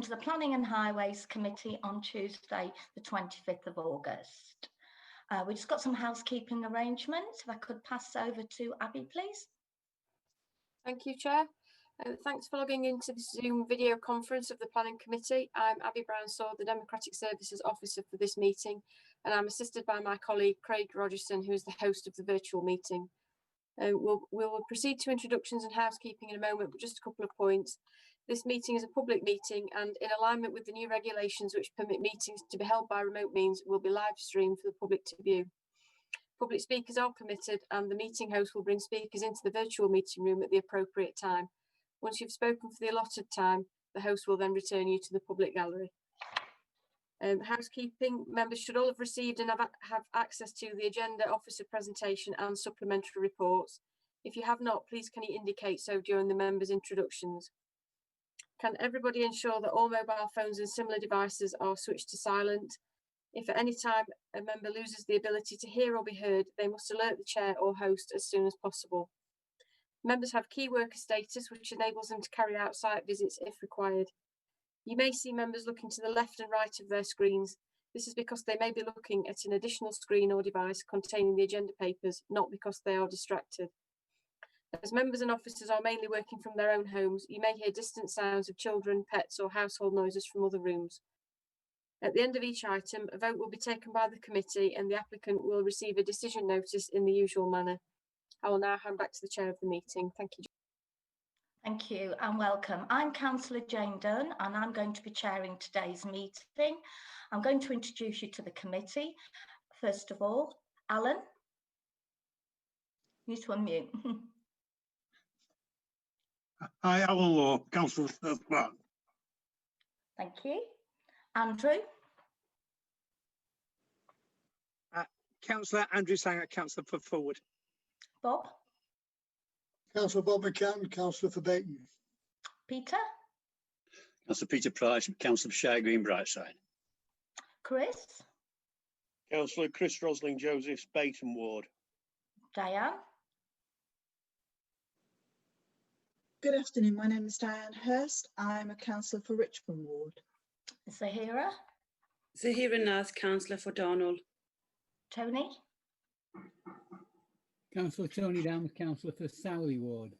to the Planning and Highways Committee on Tuesday, the 25th of August. We just got some housekeeping arrangements. If I could pass over to Abby, please. Thank you, Chair. Thanks for logging into the Zoom video conference of the Planning Committee. I'm Abby Brownsword, the Democratic Services Officer for this meeting, and I'm assisted by my colleague Craig Rogerson, who is the host of the virtual meeting. We'll proceed to introductions and housekeeping in a moment, but just a couple of points. This meeting is a public meeting, and in alignment with the new regulations which permit meetings to be held by remote means, will be live streamed for the public to view. Public speakers are permitted, and the meeting host will bring speakers into the virtual meeting room at the appropriate time. Once you've spoken for the allotted time, the host will then return you to the public gallery. Housekeeping, members should all have received and have access to the agenda, officer presentation and supplementary reports. If you have not, please can you indicate so during the members' introductions. Can everybody ensure that all mobile phones and similar devices are switched to silent? If at any time a member loses the ability to hear or be heard, they must alert the chair or host as soon as possible. Members have key worker status, which enables them to carry out site visits if required. You may see members looking to the left and right of their screens. This is because they may be looking at an additional screen or device containing the agenda papers, not because they are distracted. As members and officers are mainly working from their own homes, you may hear distant sounds of children, pets or household noises from other rooms. At the end of each item, a vote will be taken by the committee and the applicant will receive a decision notice in the usual manner. I will now hand back to the chair of the meeting. Thank you. Thank you and welcome. I'm Councillor Jane Dunn and I'm going to be chairing today's meeting. I'm going to introduce you to the committee. First of all, Alan, you need to unmute. Hi, Alan Law, Councillor for Pratt. Thank you. Andrew. Councillor Andrew Sanger, Councillor for Forward. Bob. Councillor Bob McCann, Councillor for Bayton. Peter. Councillor Peter Price, Councillor for Shire Green Brightside. Chris. Councillor Chris Rosling Josephs, Bayton Ward. Diane. Good afternoon, my name is Diane Hurst. I'm a councillor for Richmond Ward. Zahira. Zahira Naz, Councillor for Darnall. Tony. Councillor Tony Downs, Councillor for Sowley Ward.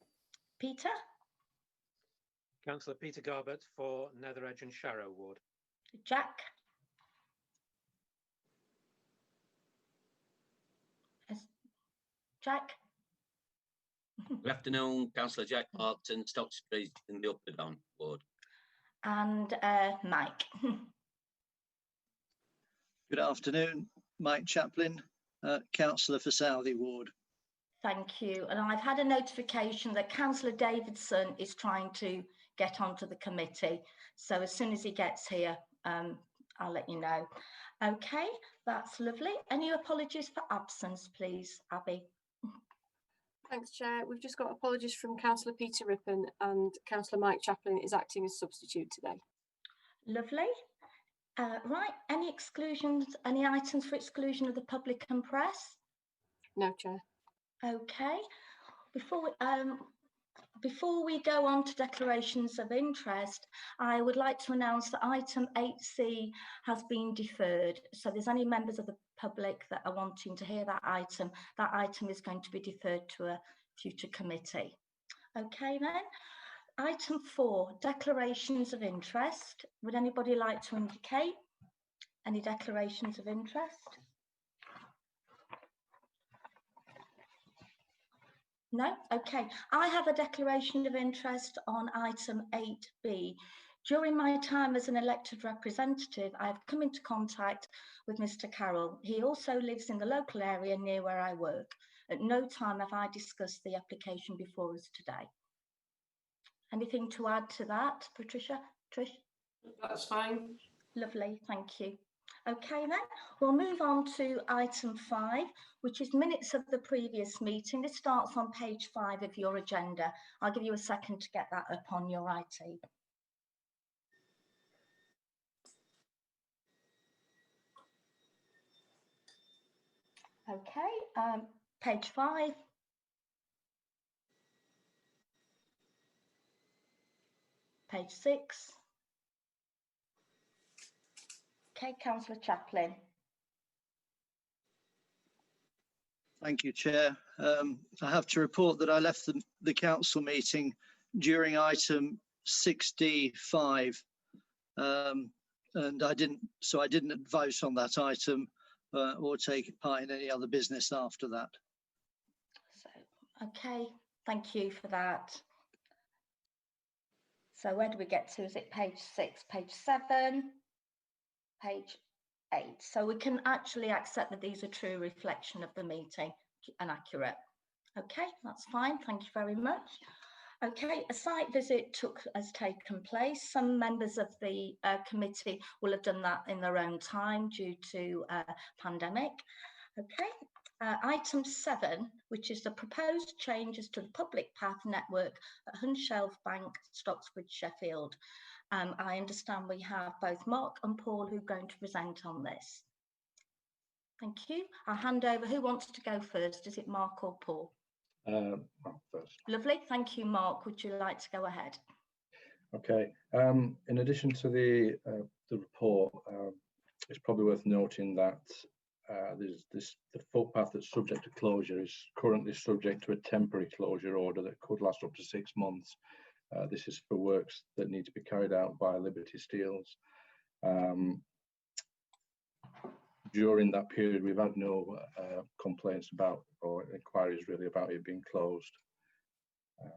Peter. Councillor Peter Garbett for Netheredge and Sharrow Ward. Jack. Jack. Good afternoon, Councillor Jack Martin, Stockbridge in the Upper Down Ward. And Mike. Good afternoon, Mike Chaplin, Councillor for Southey Ward. Thank you. And I've had a notification that Councillor Davidson is trying to get onto the committee. So as soon as he gets here, I'll let you know. Okay, that's lovely. Any apologies for absence, please, Abby? Thanks, Chair. We've just got apologies from Councillor Peter Rippon and Councillor Mike Chaplin is acting as substitute today. Lovely. Right, any exclusions, any items for exclusion of the public and press? No, Chair. Okay. Before we go on to declarations of interest, I would like to announce that item 8C has been deferred. So there's any members of the public that are wanting to hear that item is going to be deferred to a future committee. Okay then. Item 4, declarations of interest. Would anybody like to indicate any declarations of interest? No? Okay. I have a declaration of interest on item 8B. During my time as an elected representative, I have come into contact with Mr. Carroll. He also lives in the local area near where I work. At no time have I discussed the application before us today. Anything to add to that, Patricia? Trish? That's fine. Lovely, thank you. Okay then, we'll move on to item 5, which is minutes of the previous meeting. This starts on page 5 of your agenda. I'll give you a second to get that up on your IT. Okay, page 5. Page 6. Okay, Councillor Chaplin. Thank you, Chair. I have to report that I left the council meeting during item 6D5, and I didn't vote on that item or take part in any other business after that. So, okay, thank you for that. So where do we get to? Is it page 6, page 7, page 8? So we can actually accept that these are true reflection of the meeting and accurate. Okay, that's fine. Thank you very much. Okay, a site visit has taken place. Some members of the committee will have done that in their own time due to pandemic. Okay. Item 7, which is the proposed changes to the public path network at Hunshelf Bank, Stocksbridge, Sheffield. I understand we have both Mark and Paul who are going to present on this. Thank you. I'll hand over. Who wants to go first? Is it Mark or Paul? Mark first. Lovely. Thank you, Mark. Would you like to go ahead? Okay. In addition to the report, it's probably worth noting that the footpath that's subject to closure is currently subject to a temporary closure order that could last up to 6 months. This is for works that need to be carried out by Liberty Steels. During that period, we've had no complaints about or inquiries really about it being closed. I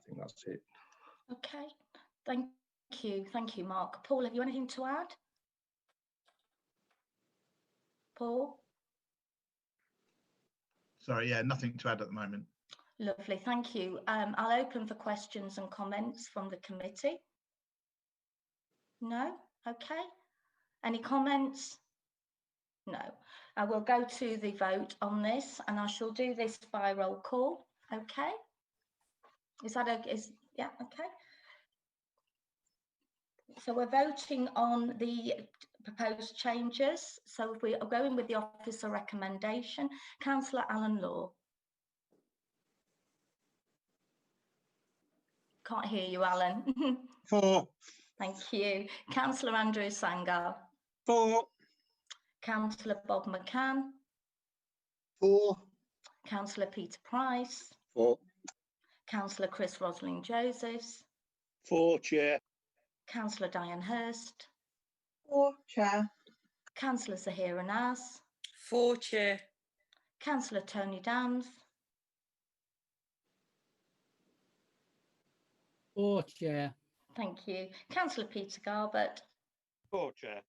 think that's it. Okay, thank you, Mark. Paul, have you anything to add? Paul? Sorry, yeah, nothing to add at the moment. Lovely, thank you. I'll open for questions and comments from the committee. No? Okay. Any comments? No. I will go to the vote on this, and I shall do this by roll call. Okay. Is that okay? Yeah, okay. So we're voting on the proposed changes. So if we are going with the officer recommendation, Councillor Alan Law. Can't hear you, Alan. 4. Thank you. Councillor Andrew Sangar. 4. Councillor Bob McCann. 4. Councillor Peter Price. 4. Councillor Chris Rosling-Josephs. 4, Chair. Councillor Diane Hurst. 4, Chair. Councillor Zahira Naz. 4, Chair. Councillor Tony Downs. 4, Chair. Thank you. Councillor Peter Garbett. 4, Chair.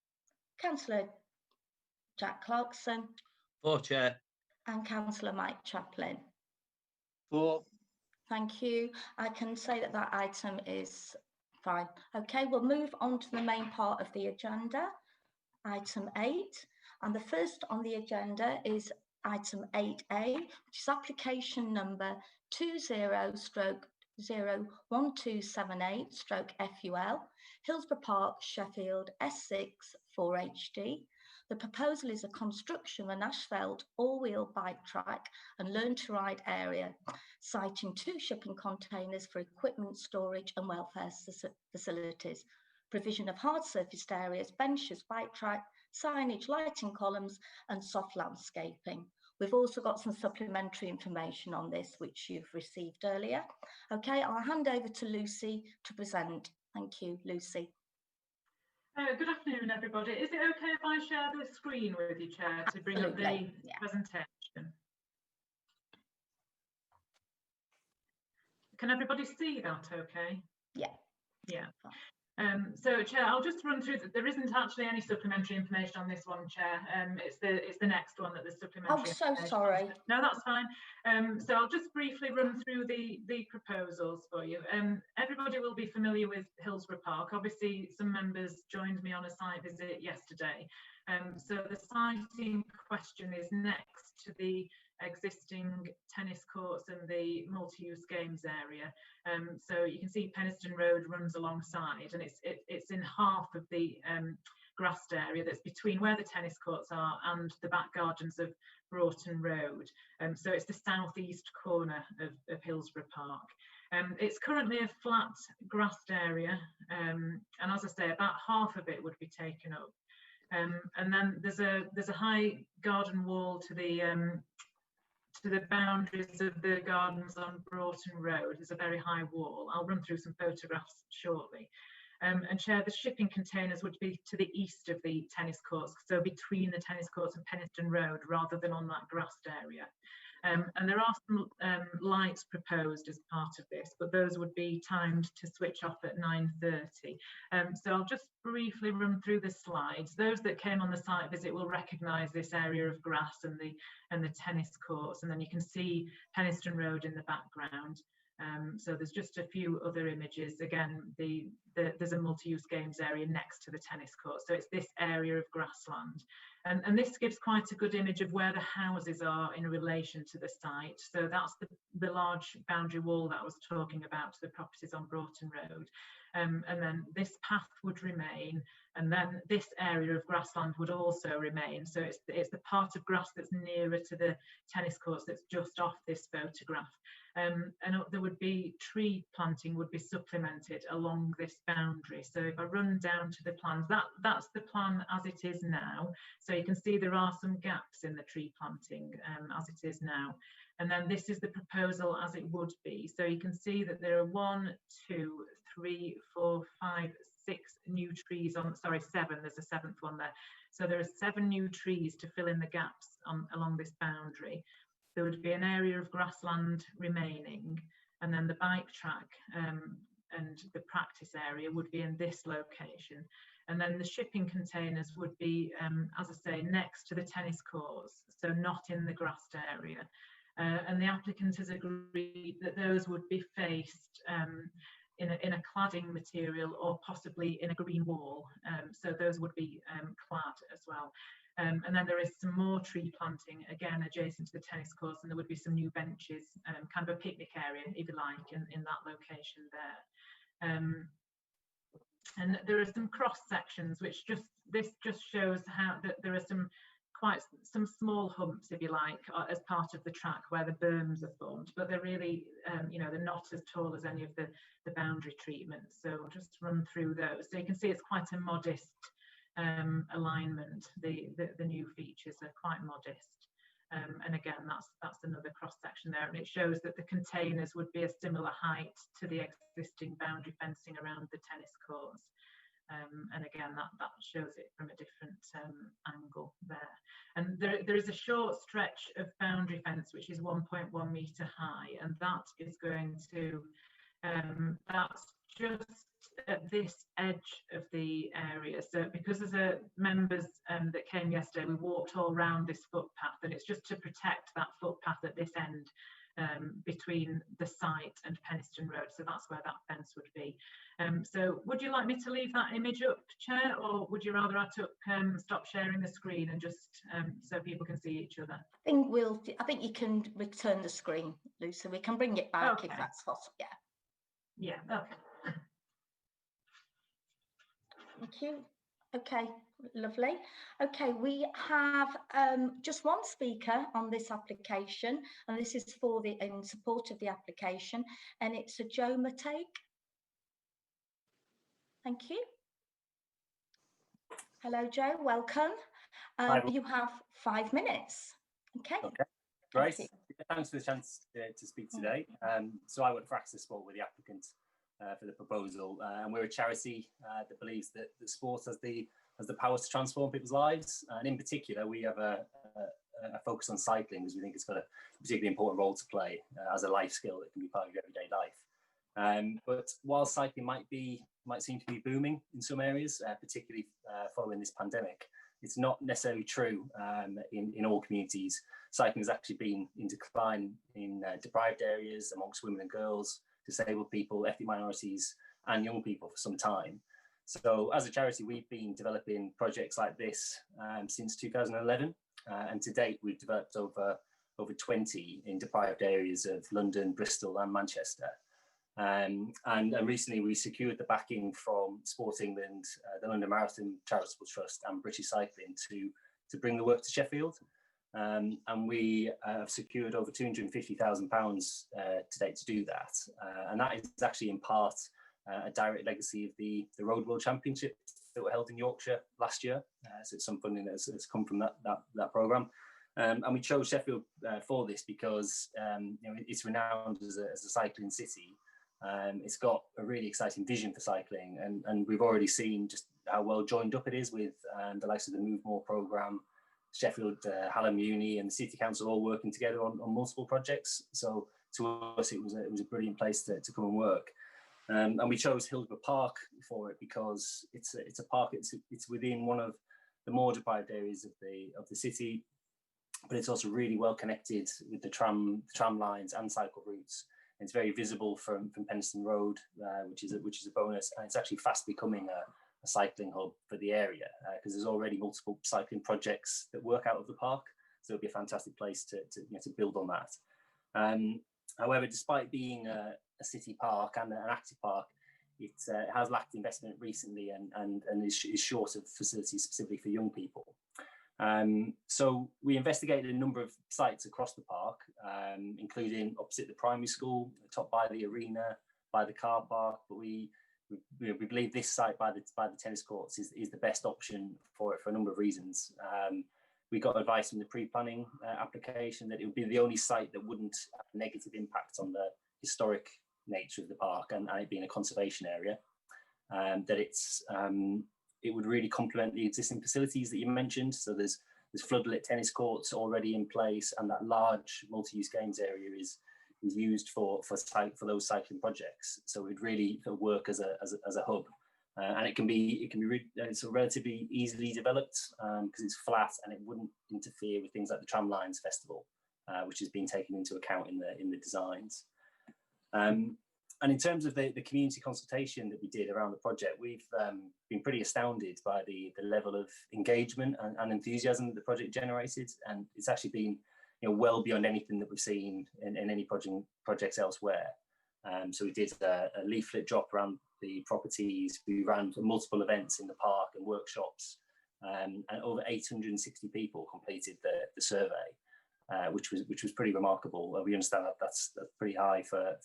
Councillor Jack Clarkson. 4, Chair. And Councillor Mike Chaplin. 4. Thank you. I can say that that item is fine. Okay, we'll move on to the main part of the agenda, item 8. And the first on the agenda is item 8A, which is application number 20/01278/FUL, Hillsborough Park, Sheffield, S6 4HD. The proposal is a construction of an asphalt all-wheel bike track and learn-to-ride area, citing 2 shipping containers for equipment storage and welfare facilities, provision of hard-surfaced areas, benches, bike track, signage, lighting columns, and soft landscaping. We've also got some supplementary information on this, which you've received earlier. Okay, I'll hand over to Lucy to present. Thank you, Lucy. Good afternoon, everybody. Is it okay if I share the screen with you, Chair, to bring up the presentation? Can everybody see that okay? Yeah. Yeah. So, Chair, I'll just run through. There isn't actually any supplementary information on this one, Chair. It's the next one that there's supplementary. Oh, so sorry. No, that's fine. So I'll just briefly run through the proposals for you. Everybody will be familiar with Hillsborough Park. Obviously, some members joined me on a site visit yesterday. So the site in question is next to the existing tennis courts and the multi-use games area. So you can see Penistone Road runs alongside, and it's in half of the grassed area that's between where the tennis courts are and the back gardens of Broughton Road. So it's the southeast corner of Hillsborough Park. It's currently a flat grassed area, and as I say, about half of it would be taken up. And then there's a high garden wall to the boundaries of the gardens on Broughton Road. There's a very high wall. I'll run through some photographs shortly. And Chair, the shipping containers would be to the east of the tennis courts, so between the tennis courts and Penistone Road, rather than on that grassed area. And there are some lights proposed as part of this, but those would be timed to switch off at 9:30. So I'll just briefly run through the slides. Those that came on the site visit will recognise this area of grass and the tennis courts, and then you can see Penistone Road in the background. So there's just a few other images. Again, there's a multi-use games area next to the tennis court. So it's this area of grassland. And this gives quite a good image of where the houses are in relation to the site. So that's the large boundary wall that I was talking about to the properties on Broughton Road. And then this path would remain, and then this area of grassland would also remain. So it's the part of grass that's nearer to the tennis courts that's just off this photograph. And there would be tree planting would be supplemented along this boundary. So if I run down to the plans, that's the plan as it is now. So you can see there are some gaps in the tree planting as it is now. And then this is the proposal as it would be. So you can see that there are 1, 2, 3, 4, 5, 6 new trees on, sorry, 7, there's a 7th one there. So there are 7 new trees to fill in the gaps along this boundary. There would be an area of grassland remaining, and then the bike track and the practice area would be in this location. And then the shipping containers would be, as I say, next to the tennis courts, so not in the grassed area. And the applicant has agreed that those would be faced in a cladding material or possibly in a green wall. So those would be clad as well. And then there is some more tree planting, again, adjacent to the tennis courts, and there would be some new benches, kind of a picnic area, if you like, in that location there. And there are some cross sections, which this just shows how that there are some small humps, if you like, as part of the track where the berms are formed, but they're really, you know, they're not as tall as any of the boundary treatments. So I'll just run through those. So you can see it's quite a modest alignment. The new features are quite modest. And again, that's another cross section there, and it shows that the containers would be a similar height to the existing boundary fencing around the tennis courts. And again, that shows it from a different angle there. And there is a short stretch of boundary fence which is 1.1 metre high, and that is going to that's just at this edge of the area. So because there's members that came yesterday, we walked all around this footpath, and it's just to protect that footpath at this end between the site and Penistone Road. So that's where that fence would be. So would you like me to leave that image up, Chair, or would you rather I stop sharing the screen and just so people can see each other? I think you can return the screen, Lucy. We can bring it back if that's possible. Yeah. Yeah. Okay. Thank you. Okay, lovely. Okay, we have just one speaker on this application, and this is in support of the application, and it's a Joe Matake. Thank you. Hello, Joe. Welcome. You have 5 minutes. Okay. Okay. Great. Thanks for the chance to speak today. So I work for Access Sport with the applicant for the proposal, and we're a charity that believes that sport has the power to transform people's lives, and in particular we have a focus on cycling, because we think it's got a particularly important role to play as a life skill that can be part of your everyday life. But while cycling might seem to be booming in some areas, particularly following this pandemic, it's not necessarily true in all communities. Cycling has actually been in decline in deprived areas, amongst women and girls, disabled people, ethnic minorities, and young people for some time. So as a charity, we've been developing projects like this since 2011, and to date we've developed over 20 in deprived areas of London, Bristol and Manchester. And recently we secured the backing from Sport England, the London Marathon Charitable Trust and British Cycling to bring the work to Sheffield. And we have secured over £250,000 to date to do that. And that is actually in part a direct legacy of the Road World Championships that were held in Yorkshire last year. So it's some funding that has come from that programme. And we chose Sheffield for this because it's renowned as a cycling city. It's got a really exciting vision for cycling, and we've already seen just how well joined up it is with the likes of the Move More programme, Sheffield, Hallam Uni and the City Council all working together on multiple projects. So to us, it was a brilliant place to come and work. And we chose Hillsborough Park for it because it's a park. It's within one of the more deprived areas of the city, but it's also really well connected with the tram lines and cycle routes. And it's very visible from Penistone Road, which is a bonus, and it's actually fast becoming a cycling hub for the area because there's already multiple cycling projects that work out of the park. So it'll be a fantastic place to build on that. However, despite being a city park and an active park, it has lacked investment recently and is short of facilities specifically for young people. So we investigated a number of sites across the park, including opposite the primary school, top by the arena, by the car park. But we believe this site by the tennis courts is the best option for it for a number of reasons. We got advice from the pre-planning application that it would be the only site that wouldn't have a negative impact on the historic nature of the park and it being a conservation area. That it would really complement the existing facilities that you mentioned. So there's floodlit tennis courts already in place, and that large multi-use games area is used for those cycling projects. So it would really work as a hub. And it can be it's relatively easily developed because it's flat and it wouldn't interfere with things like the Tramlines Festival, which has been taken into account in the designs. And in terms of the community consultation that we did around the project, we've been pretty astounded by the level of engagement and enthusiasm that the project generated, and it's actually been well beyond anything that we've seen in any projects elsewhere. So we did a leaflet drop around the properties. We ran multiple events in the park and workshops, and over 860 people completed the survey, which was pretty remarkable. We understand that that's pretty high for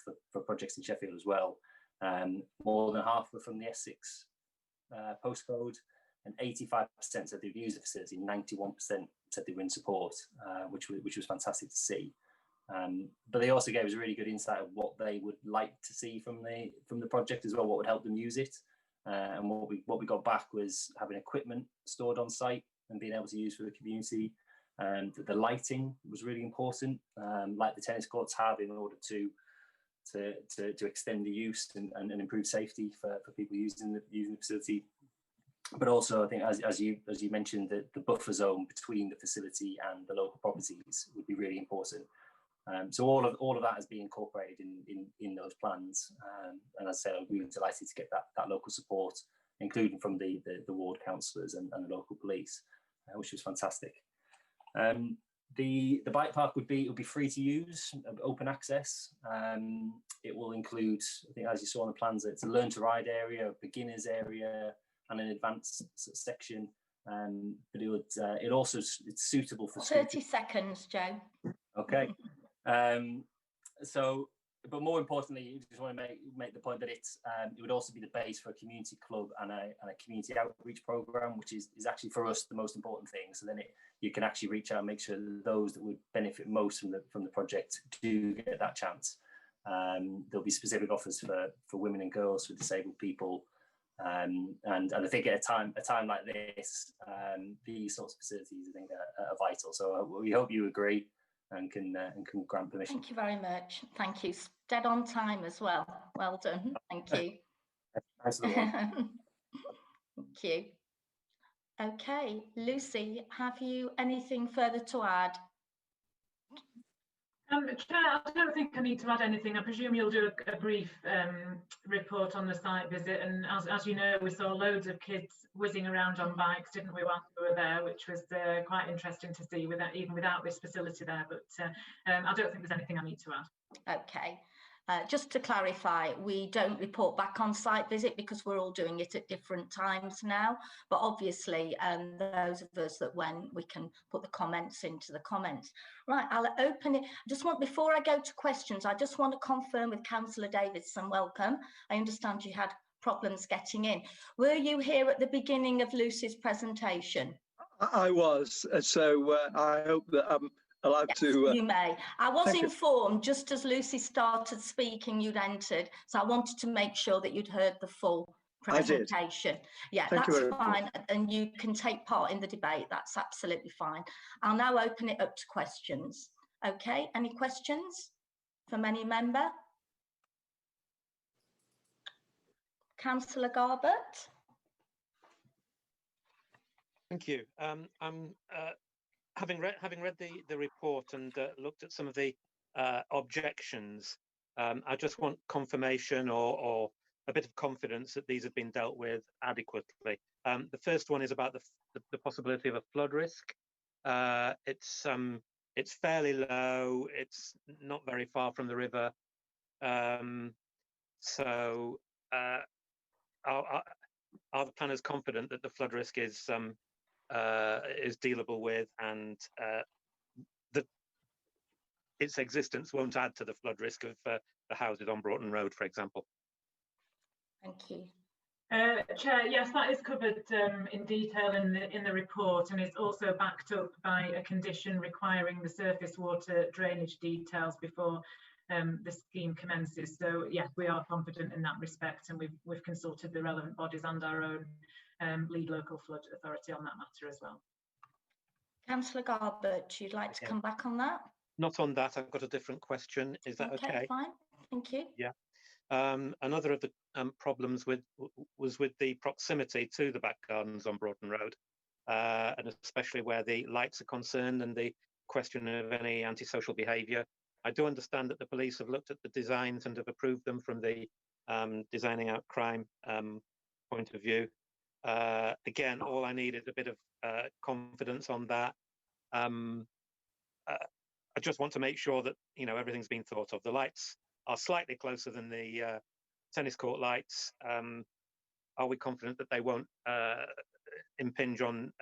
projects in Sheffield as well. More than half were from the Essex postcode, and 85% said they'd use the facility. 91% said they were in support, which was fantastic to see. But they also gave us a really good insight of what they would like to see from the project as well, what would help them use it. And what we got back was having equipment stored on site and being able to use for the community. The lighting was really important, like the tennis courts have, in order to extend the use and improve safety for people using the facility. But also, I think as you mentioned, the buffer zone between the facility and the local properties would be really important. So all of that has been incorporated in those plans, and as I said, we were delighted to get that local support, including from the ward councillors and the local police, which was fantastic. The bike park would be free to use, open access. It will include, I think, as you saw on the plans, it's a learn to ride area, a beginners area, and an advanced section. But it's suitable for 30 seconds, Joe. Okay. But more importantly, you just want to make the point that it would also be the base for a community club and a community outreach program, which is actually for us the most important thing. So then you can actually reach out and make sure that those that would benefit most from the project do get that chance. There'll be specific offers for women and girls, for disabled people, and I think at a time like this, these sorts of facilities, I think, are vital. So we hope you agree and can grant permission. Thank you very much. Thank you. Dead on time as well. Well done. Thank you. Thanks for the one. Thank you. Okay, Lucy, have you anything further to add? Chair, I don't think I need to add anything. I presume you'll do a brief report on the site visit, and as you know, we saw loads of kids whizzing around on bikes, didn't we, while we were there, which was quite interesting to see, even without this facility there. But I don't think there's anything I need to add. Okay. Just to clarify, we don't report back on site visit because we're all doing it at different times now. But obviously, those of us that went, we can put the comments into the comments. Right, I'll open it. Before I go to questions, I just want to confirm with Councillor Davidson, welcome. I understand you had problems getting in. Were you here at the beginning of Lucy's presentation? I was, so I hope that I'm allowed Yes, to. you may. I was informed just as Lucy started speaking, you'd entered, so I wanted to make sure that you'd heard the full presentation. Yeah, Thank that's you fine, and you can take part in the debate. That's absolutely fine. I'll now open it up to questions. Okay, any questions from any member? Councillor Garbett. Thank you. I'm having read the report and looked at some of the objections. I just want confirmation or a bit of confidence that these have been dealt with adequately. The first one is about the possibility of a flood risk. It's fairly low. It's not very far from the river, so are the planners confident that the flood risk is dealable with, and that its existence won't add to the flood risk of the houses on Broughton Road, for example? Thank you. Chair, yes, that is covered in detail in the report, and it's also backed up by a condition requiring the surface water drainage details before the scheme commences. So yes, we are confident in that respect, and we've consulted the relevant bodies and our own lead local flood authority on that matter as well. Councillor Garbett, you'd like to come back on that? Not on that. I've got a different question. Is that okay? Fine. Thank you. Yeah. Another of the problems was with the proximity to the back gardens on Broughton Road, and especially where the lights are concerned and the question of any antisocial behaviour. I do understand that the police have looked at the designs and have approved them from the designing out crime point of view. Again, all I need is a bit of confidence on that. I just want to make sure that everything's been thought of. The lights are slightly closer than the tennis court lights. Are we confident that they won't impinge on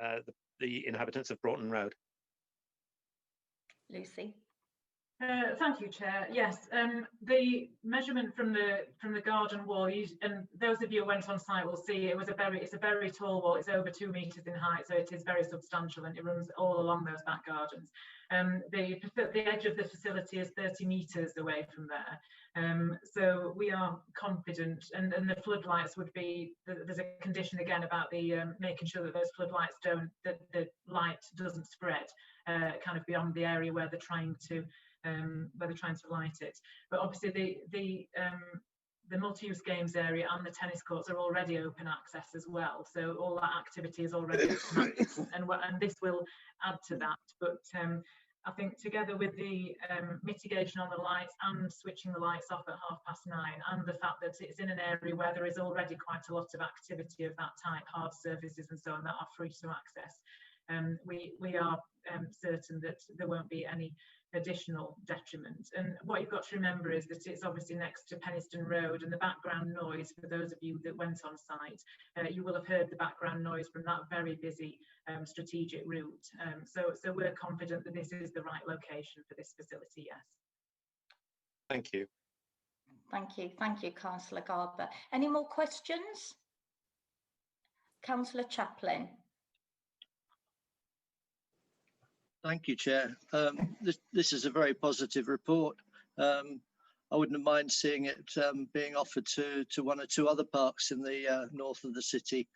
the inhabitants of Broughton Road? Lucy. Thank you, Chair. Yes, the measurement from the garden wall, and those of you who went on site will see it's a very tall wall. It's over 2 metres in height, so it is very substantial, and it runs all along those back gardens. The edge of the facility is 30 metres away from there, so we are confident. And the floodlights would be there's a condition again about the making sure that those floodlights that the light doesn't spread kind of beyond the area where they're trying to light it. But obviously the multi-use games area and the tennis courts are already open access as well, so all that activity is already open access, and this will add to that. But I think together with the mitigation on the lights and switching the lights off at 9:30, and the fact that it's in an area where there is already quite a lot of activity of that type, hard surfaces and so on, that are free to access, we are certain that there won't be any additional detriment. And what you've got to remember is that it's obviously next to Penistone Road, and the background noise, for those of you that went on site, you will have heard the background noise from that very busy strategic route. So we're confident that this is the right location for this facility, yes. Thank you. Thank you, Councillor Garber. Any more questions? Councillor Chaplin. Thank you, Chair. This is a very positive report. I wouldn't mind seeing it being offered to one or two other parks in the north of the city.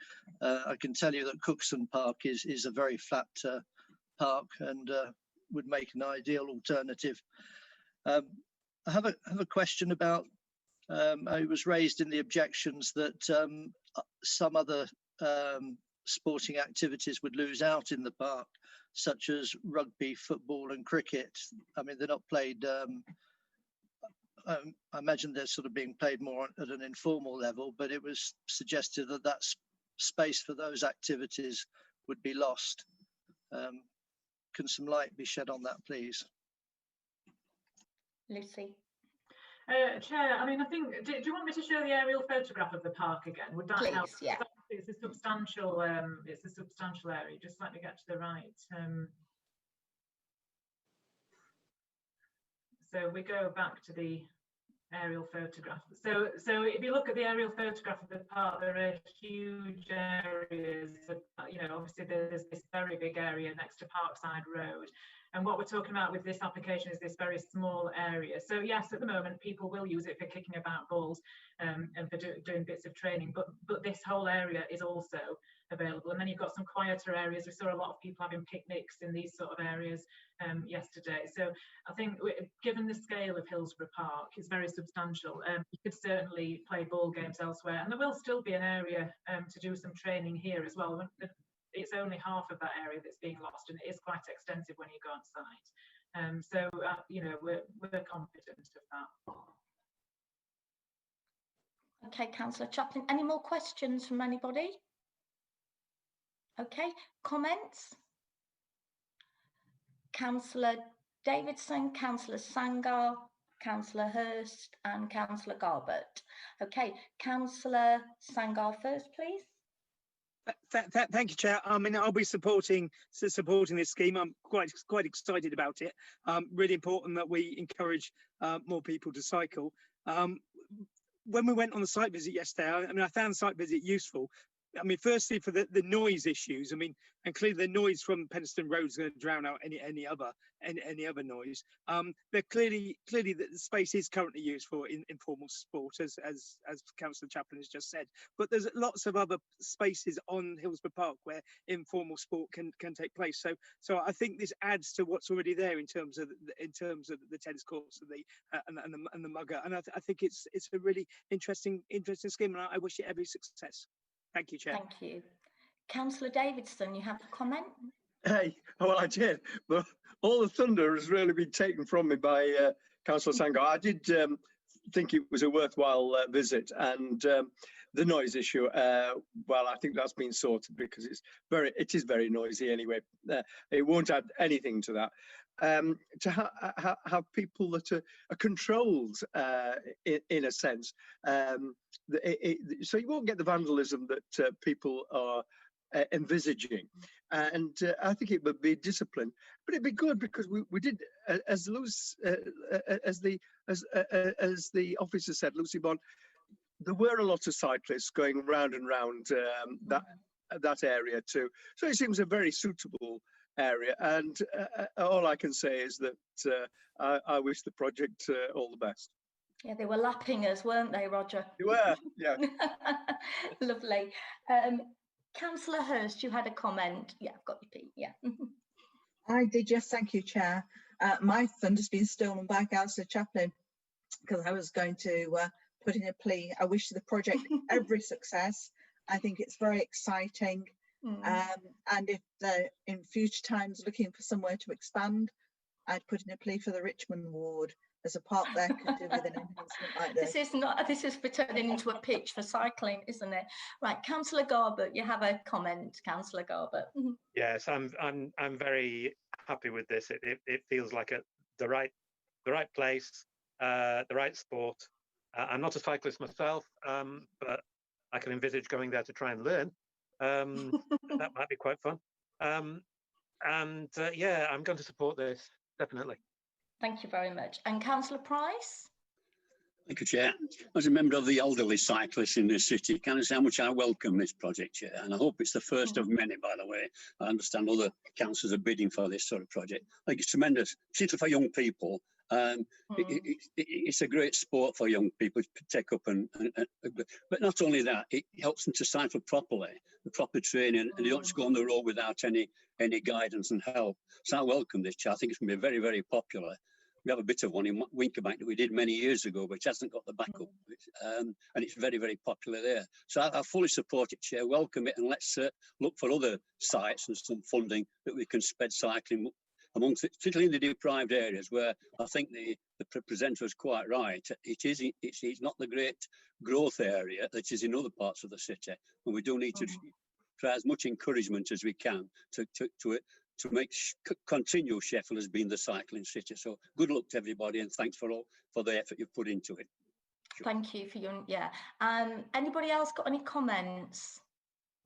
I can tell you that Cookson Park is a very flat park and would make an ideal alternative. I have a question about, it was raised in the objections that some other sporting activities would lose out in the park, such as rugby, football and cricket. I mean, they're not played, I imagine they're sort of being played more at an informal level, but it was suggested that that space for those activities would be lost. Can some light be shed on that, please? Lucy. Chair, I mean, I think, do you want me to show the aerial photograph of the park again? Would that help? Please, yeah. It's a substantial area. Just let me get to the right. So we go back to the aerial photograph. So if you look at the aerial photograph of the park, there are huge areas. You know, obviously there's this very big area next to Parkside Road. And what we're talking about with this application is this very small area. So yes, at the moment, people will use it for kicking about balls and for doing bits of training, but this whole area is also available. And then you've got some quieter areas. We saw a lot of people having picnics in these sort of areas yesterday. So I think given the scale of Hillsborough Park, it's very substantial. You could certainly play ball games elsewhere, and there will still be an area to do some training here as well. It's only half of that area that's being lost, and it is quite extensive when you go on site. You know, we're confident of that. Okay, Councillor Chaplin, any more questions from anybody? Okay, comments? Councillor Davidson, Councillor Sangar, Councillor Hurst and Councillor Garbett. Okay, Councillor Sangar first, please. Thank you, Chair. I mean, I'll be supporting this scheme. I'm quite excited about it. Really important that we encourage more people to cycle. When we went on the site visit yesterday, I mean, I found the site visit useful. I mean, firstly, for the noise issues. I mean, and clearly the noise from Penistone Road is going to drown out any other noise. But clearly the space is currently used for informal sport, as Councillor Chaplin has just said. But there's lots of other spaces on Hillsborough Park where informal sport can take place. So I think this adds to what's already there in terms of the tennis courts and the mugger. And I think it's a really interesting scheme, and I wish it every success. Thank you, Chair. Thank you. Councillor Davidson, you have a comment? Hey, well, I did, but all the thunder has really been taken from me by Councillor Sangar. I did think it was a worthwhile visit, and the noise issue, well, I think that's been sorted because it is very noisy anyway. It won't add anything to that. To have people that are controlled in a sense, so you won't get the vandalism that people are envisaging, and I think it would be discipline, but it'd be good because we did, as the officer said, Lucy Bond, there were a lot of cyclists going round and round that area too, so it seems a very suitable area, and all I can say is that I wish the project all the best. Yeah, they were lapping us, weren't they, Roger? They were, yeah. Lovely. Councillor Hurst, you had a comment. Yeah, I've got your Pete, yeah. I did, yes, thank you, Chair. My thunder's been stolen by Councillor Chaplin because I was going to put in a plea. I wish the project every success. I think it's very exciting. And if they're in future times looking for somewhere to expand, I'd put in a plea for the Richmond ward. There's a park there could do with an enhancement like this. This is for turning into a pitch for cycling, isn't it? Right, Councillor Garbett, you have a comment, Councillor Garbett. Yes, I'm very happy with this. It feels like the right place, the right sport. I'm not a cyclist myself, but I can envisage going there to try and learn. That might be quite fun. Yeah, I'm going to support this, definitely. Thank you very much. And Councillor Price? Thank you, Chair. As a member of the elderly cyclists in this city, can I say how much I welcome this project, Chair? And I hope it's the first of many, by the way. I understand other councils are bidding for this sort of project. I think it's tremendous, particularly for young people. It's a great sport for young people to take up, but not only that, it helps them to cycle properly, the proper training, and they don't just go on the road without any guidance and help. So I welcome this, Chair. I think it's going to be very, very popular. We have a bit of one in Winkerbank that we did many years ago, which hasn't got the backup, and it's very, very popular there. So I fully support it, Chair. Welcome it, and let's look for other sites and some funding that we can spread cycling amongst it, particularly in the deprived areas where I think the presenter is quite right. It's not the great growth area that is in other parts of the city, and we do need to try as much encouragement as we can to to continue Sheffield as being the cycling city. So good luck to everybody, and thanks for the effort you've put into it. Thank you for your, anybody else got any comments?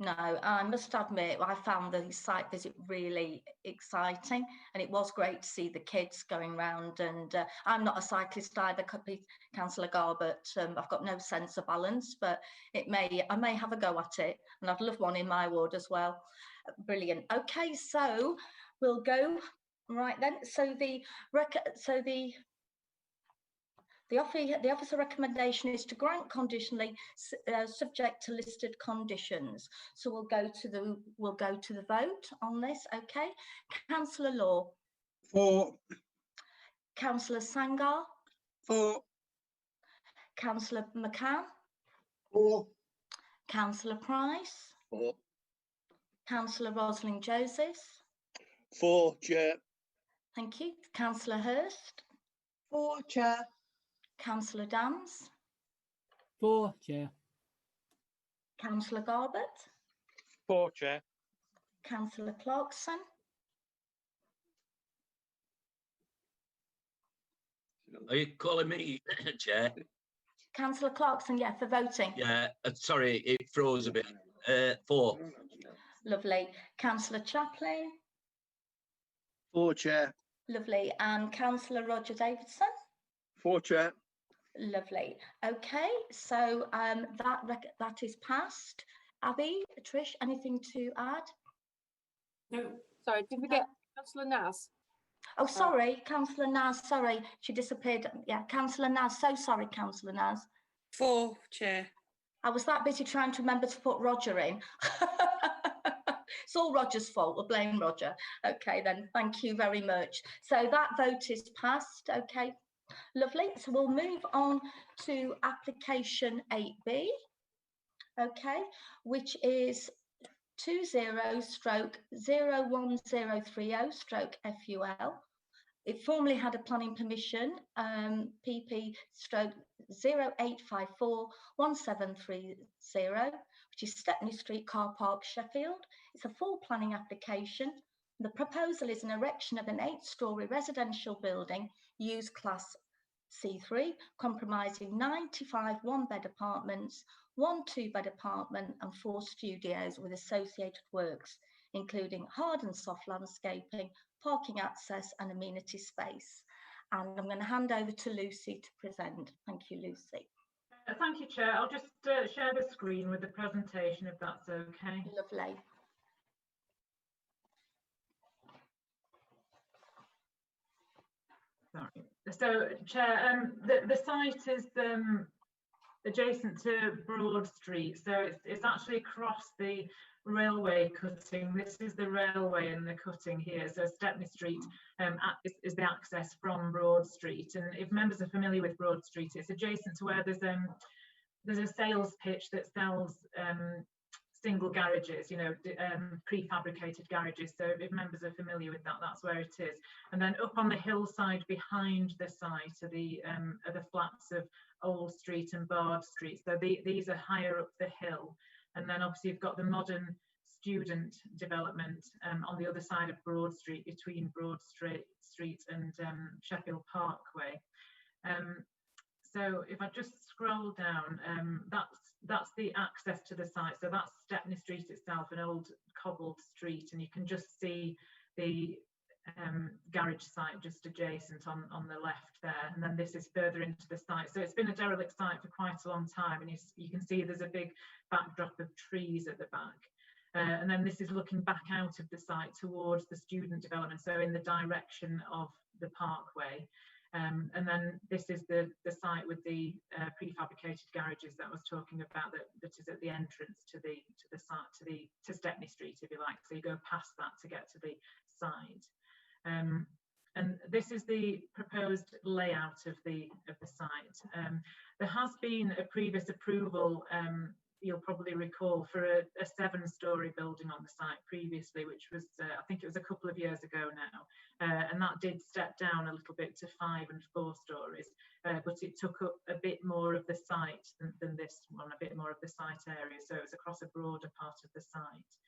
No, I must admit, I found the site visit really exciting, and it was great to see the kids going round. And I'm not a cyclist either, Councillor Garbett. I've got no sense of balance, but I may have a go at it, and I'd love one in my ward as well. Brilliant. Okay, so we'll go right then. So the officer recommendation is to grant conditionally, subject to listed conditions. So we'll go to the vote on this. Okay, Councillor Law. For. Councillor Sangar. For. Councillor McCann. For. Councillor Price. For. Councillor Rosalind Joseph. For, Chair. Thank you. Councillor Hurst. For, Chair. Councillor Dance. For, Chair. Councillor Garbett. For, Chair. Councillor Clarkson. Are you calling me Chair? Councillor Clarkson, yeah, for voting. Yeah, sorry, it froze a bit. For. Lovely. Councillor Chaplin. For, Chair. Lovely. And Councillor Roger Davidson. For, Chair. Lovely. Okay, so that is passed. Abby, Trish, anything to add? No. Sorry, did we get Councillor Nas? Oh, sorry, Councillor Nas, sorry, she disappeared. Yeah, Councillor Nas, so sorry, Councillor Nas. For, Chair. I was that busy trying to remember to put Roger in. It's all Roger's fault, we'll blame Roger. Okay then, thank you very much. So that vote is passed, okay. Lovely, so we'll move on to application 8B, okay, which is 20/01030/FUL. It formerly had a planning permission, PP/08541730, which is Stepney Street Car Park, Sheffield. It's a full planning application. The proposal is an erection of an 8-storey residential building, used class C3, comprising 95 one-bed apartments, 1 2-bed apartment and 4 studios with associated works, including hard and soft landscaping, parking access and amenity space. And I'm going to hand over to Lucy to present. Thank you, Lucy. Thank you, Chair. I'll just share the screen with the presentation, if that's okay. Lovely. Sorry. So, Chair, the site is adjacent to Broad Street, so it's actually across the railway cutting. This is the railway and the cutting here. So Stepney Street is the access from Broad Street. And if members are familiar with Broad Street, it's adjacent to where there's a sales pitch that sells single garages, you know, prefabricated garages. So if members are familiar with that, that's where it is. And then up on the hillside behind the site are the flats of Old Street and Bard Street. So these are higher up the hill. And then obviously you've got the modern student development on the other side of Broad Street, between Broad Street and Sheffield Parkway. So if I just scroll down, that's the access to the site. So that's Stepney Street itself, an old cobbled street, and you can just see the garage site just adjacent on the left there. And then this is further into the site. So it's been a derelict site for quite a long time, and you can see there's a big backdrop of trees at the back. And then this is looking back out of the site towards the student development, so in the direction of the parkway. And then this is the site with the prefabricated garages that I was talking about, that is at the entrance to the site, to Stepney Street, if you like. So you go past that to get to the side. And this is the proposed layout of the site. There has been a previous approval, you'll probably recall, for a 7-storey building on the site previously, which was, I think it was a couple of years ago now, and that did step down a little bit to 5 and 4 stories, but it took up a bit more of the site than this one, a bit more of the site area, so it was across a broader part of the site.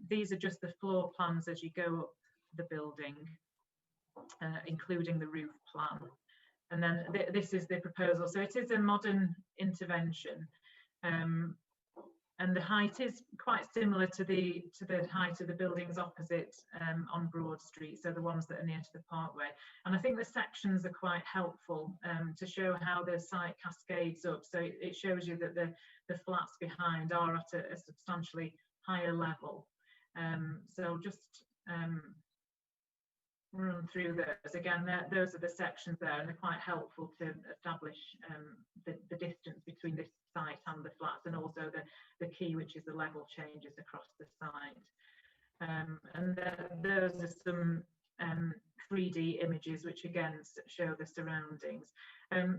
These are just the floor plans as you go up the building, including the roof plan. And then this is the proposal. So it is a modern intervention. And the height is quite similar to the height of the buildings opposite on Broad Street, so the ones that are near to the Parkway. And I think the sections are quite helpful to show how the site cascades up. So it shows you that the flats behind are at a substantially higher level. So just run through those again. Those are the sections there, and they're quite helpful to establish the distance between this site and the flats, and also the key, which is the level changes across the site. And those are some 3D images which again show the surroundings.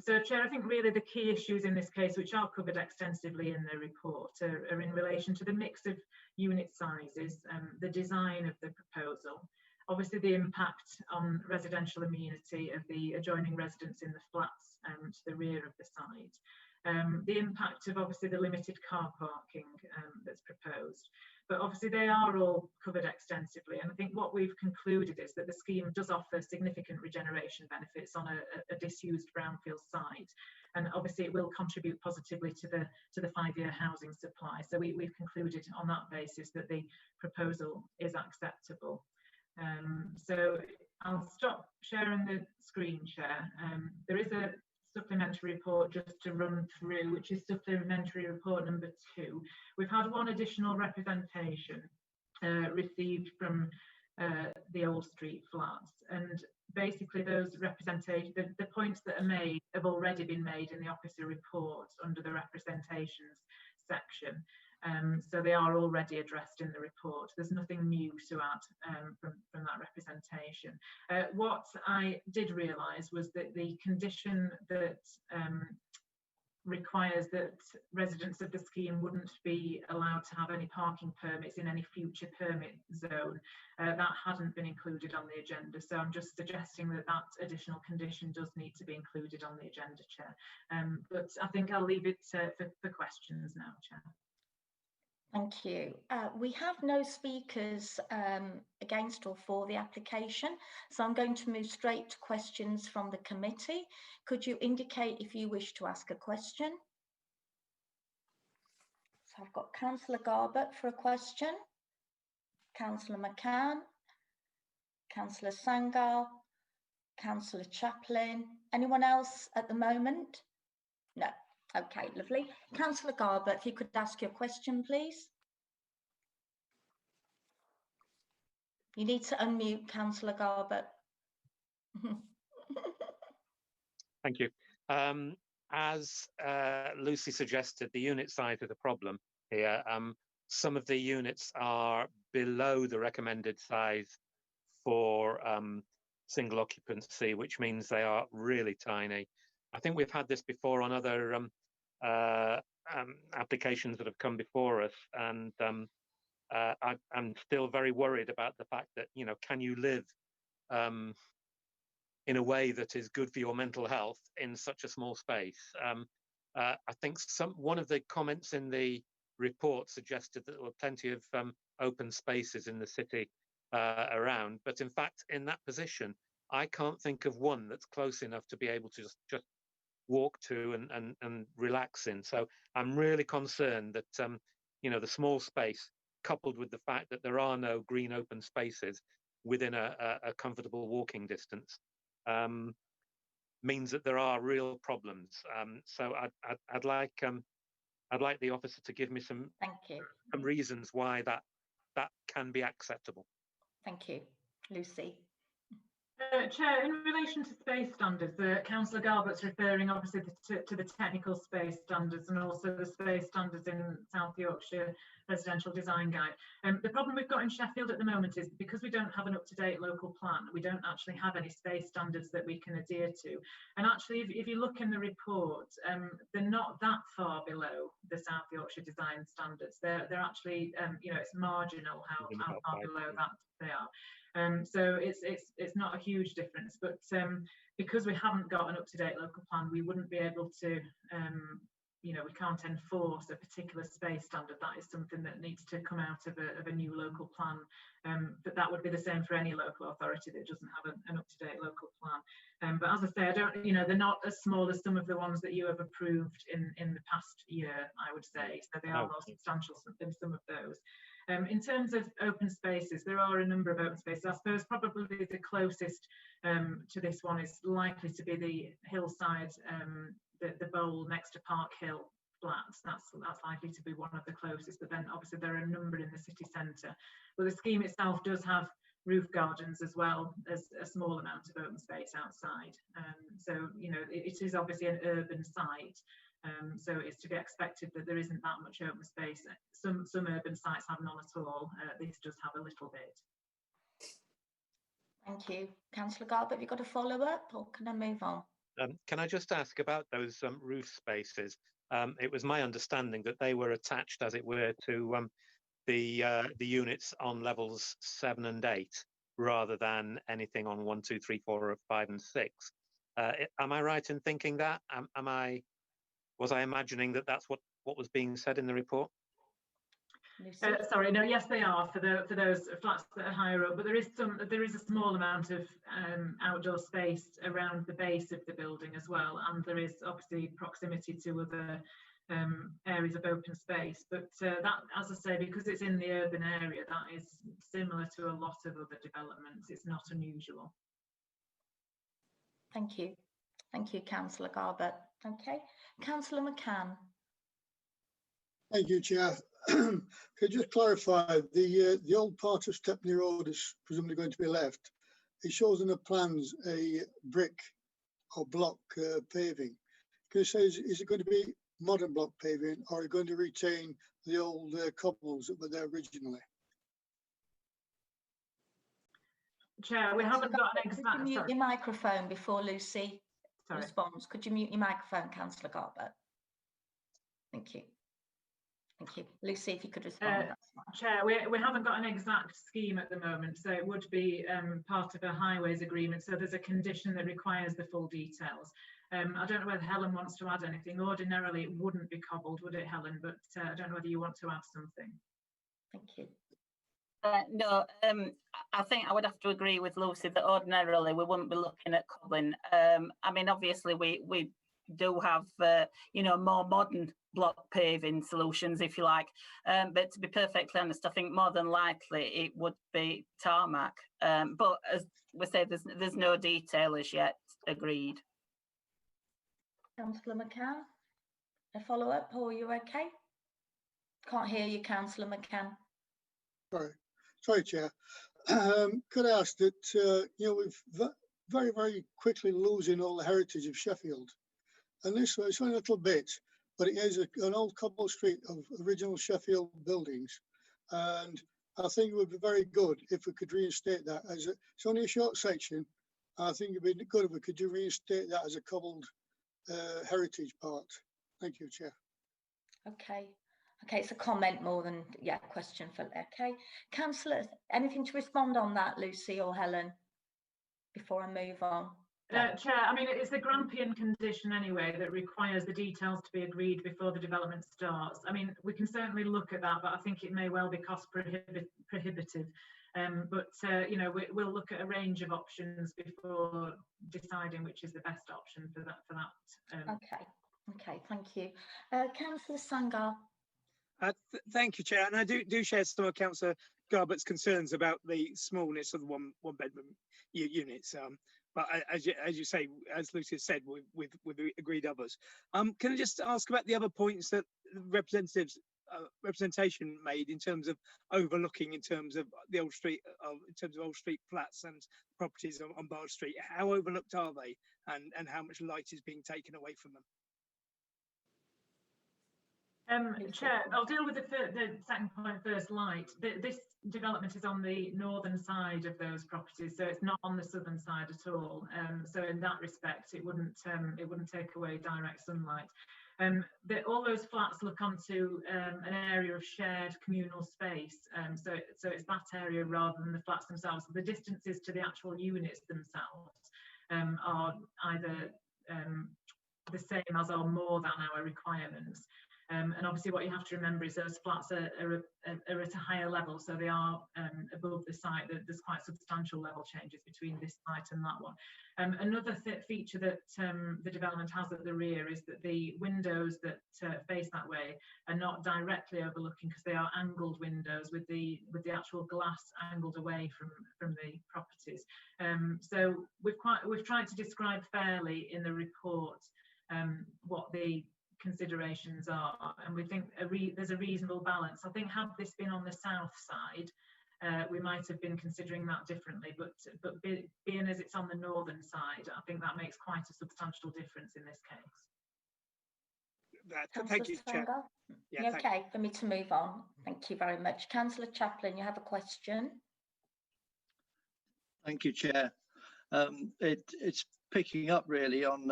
So Chair, I think really the key issues in this case, which are covered extensively in the report, are in relation to the mix of unit sizes, the design of the proposal, obviously the impact on residential amenity of the adjoining residents in the flats to the rear of the site, the impact of obviously the limited car parking that's proposed. But obviously they are all covered extensively, and I think what we've concluded is that the scheme does offer significant regeneration benefits on a disused brownfield site, and obviously it will contribute positively to the 5-year housing supply. So we've concluded on that basis that the proposal is acceptable. So I'll stop sharing the screen share. There is a supplementary report just to run through, which is supplementary report number 2. We've had one additional representation received from the Old Street flats, and basically those representation, the points that are made have already been made in the officer report under the representations section. So they are already addressed in the report. There's nothing new to add from that representation. What I did realise was that the condition that requires that residents of the scheme wouldn't be allowed to have any parking permits in any future permit zone, that hadn't been included on the agenda. So I'm just suggesting that that additional condition does need to be included on the agenda, Chair. But I think I'll leave it for questions now, Chair. Thank you. We have no speakers against or for the application, so I'm going to move straight to questions from the committee. Could you indicate if you wish to ask a question? So I've got Councillor Garbutt for a question, Councillor McCann, Councillor Sangal, Councillor Chaplin. Anyone else at the moment? No. Okay, lovely. Councillor Garbutt, if you could ask your question, please. You need to unmute, Councillor Garbutt. Thank you. As Lucy suggested, the unit size is a problem here. Some of the units are below the recommended size for single occupancy, which means they are really tiny. I think we've had this before on other applications that have come before us, and I'm still very worried about the fact that, you know, can you live in a way that is good for your mental health in such a small space? I think one of the comments in the report suggested that there were plenty of open spaces in the city around, but in fact, in that position, I can't think of one that's close enough to be able to just walk to and relax in. So I'm really concerned that you know, the small space, coupled with the fact that there are no green open spaces within a comfortable walking distance, means that there are real problems. So I'd like the officer to give me some reasons why that can be acceptable. Thank you. Lucy. Chair, in relation to space standards, Councillor Garbutt's referring obviously to the technical space standards and also the space standards in South Yorkshire Residential Design Guide. The problem we've got in Sheffield at the moment is because we don't have an up-to-date local plan, we don't actually have any space standards that we can adhere to. And actually, if you look in the report, they're not that far below the South Yorkshire Design Standards. They're actually, you know, it's marginal how far below that they are. So it's not a huge difference, but because we haven't got an up-to-date local plan, we wouldn't be able to you know, we can't enforce a particular space standard. That is something that needs to come out of a new local plan. But that would be the same for any local authority that doesn't have an up-to-date local plan. But as I say, I don't, you know, they're not as small as some of the ones that you have approved in the past year, I would say. So they are more substantial than some of those. In terms of open spaces, there are a number of open spaces. I suppose probably the closest to this one is likely to be the hillside, the bowl next to Park Hill flats. That's likely to be one of the closest, but then obviously there are a number in the city centre. But the scheme itself does have roof gardens as well as a small amount of open space outside. So, you know, it is obviously an urban site. So it's to be expected that there isn't that much open space. Some urban sites have none at all. This does have a little bit. Thank you. Councillor Garbutt, have you got a follow-up or can I move on? Can I just ask about those roof spaces? It was my understanding that they were attached, as it were, to the units on levels 7 and 8, rather than anything on 1, 2, 3, 4, 5, and 6. Am I right in thinking that? Was I imagining that that's what was being said in the report? Sorry, no, yes, they are for those flats that are higher up, but there is a small amount of outdoor space around the base of the building as well, and there is obviously proximity to other areas of open space. But that, as I say, because it's in the urban area, that is similar to a lot of other developments. It's not unusual. Thank you. Thank you, Councillor Garbutt. Okay, Councillor McCann. Thank you, Chair. Could you just clarify, the old part of Stepney Road is presumably going to be left. It shows in the plans a brick or block paving. Can you say, is it going to be modern block paving, or are you going to retain the old cobbles that were there originally? Chair, we haven't got an exact... Could you mute your microphone before Lucy responds? Could you mute your microphone, Councillor Garbutt? Thank you. Thank you. Lucy, if you could respond. Chair, we haven't got an exact scheme at the moment, so it would be part of a highways agreement. So there's a condition that requires the full details. I don't know whether Helen wants to add anything. Ordinarily, it wouldn't be cobbled, would it, Helen? But I don't know whether you want to add something. Thank you. No, I think I would have to agree with Lucy that ordinarily we wouldn't be looking at cobbling. I mean, obviously we do have, you know, more modern block paving solutions, if you like. But to be perfectly honest, I think more than likely it would be tarmac. But as we say, there's no detail as yet agreed. Councillor McCann, a follow-up, or are you okay? Can't hear you, Councillor McCann. Sorry, Chair. Could I ask that, you know, we've very, very quickly losing all the heritage of Sheffield. And this is only a little bit, but it is an old cobble street of original Sheffield buildings. And I think it would be very good if we could reinstate that as it's only a short section. I think it'd be good if we could reinstate that as a cobbled heritage part. Thank you, Chair. Okay. Okay, it's a comment more than, yeah, question for, okay. Councillor, anything to respond on that, Lucy or Helen, before I move on? Chair, I mean, it's a Grampian condition anyway that requires the details to be agreed before the development starts. I mean, we can certainly look at that, but I think it may well be cost prohibitive. You know, we'll look at a range of options before deciding which is the best option for that. Okay, thank you. Councillor Sangar. Thank you, Chair. And I do share some of Councillor Garbutt's concerns about the smallness of the one bedroom units. But as you say, as Lucy said, we've agreed others. Can I just ask about the other points that representation made in terms of overlooking, in terms of the old street, in terms of old street flats and properties on Bard Street? How overlooked are they, and how much light is being taken away from them? Chair, I'll deal with the second point first. Light. This development is on the northern side of those properties, so it's not on the southern side at all. So in that respect, it wouldn't take away direct sunlight. All those flats look onto an area of shared communal space, so it's that area rather than the flats themselves. The distances to the actual units themselves are either the same as or more than our requirements. And obviously what you have to remember is those flats are at a higher level, so they are above the site. There's quite substantial level changes between this site and that one. Another feature that the development has at the rear is that the windows that face that way are not directly overlooking, because they are angled windows with the actual glass angled away from the properties. So we've tried to describe fairly in the report what the considerations are, and we think there's a reasonable balance. I think had this been on the south side, we might have been considering that differently, but being as it's on the northern side, I think that makes quite a substantial difference in this case. Thank you, Chair. Yeah, okay for me to move on? Thank you very much. Councillor Chaplin, you have a question? Thank you, Chair. It's picking up really on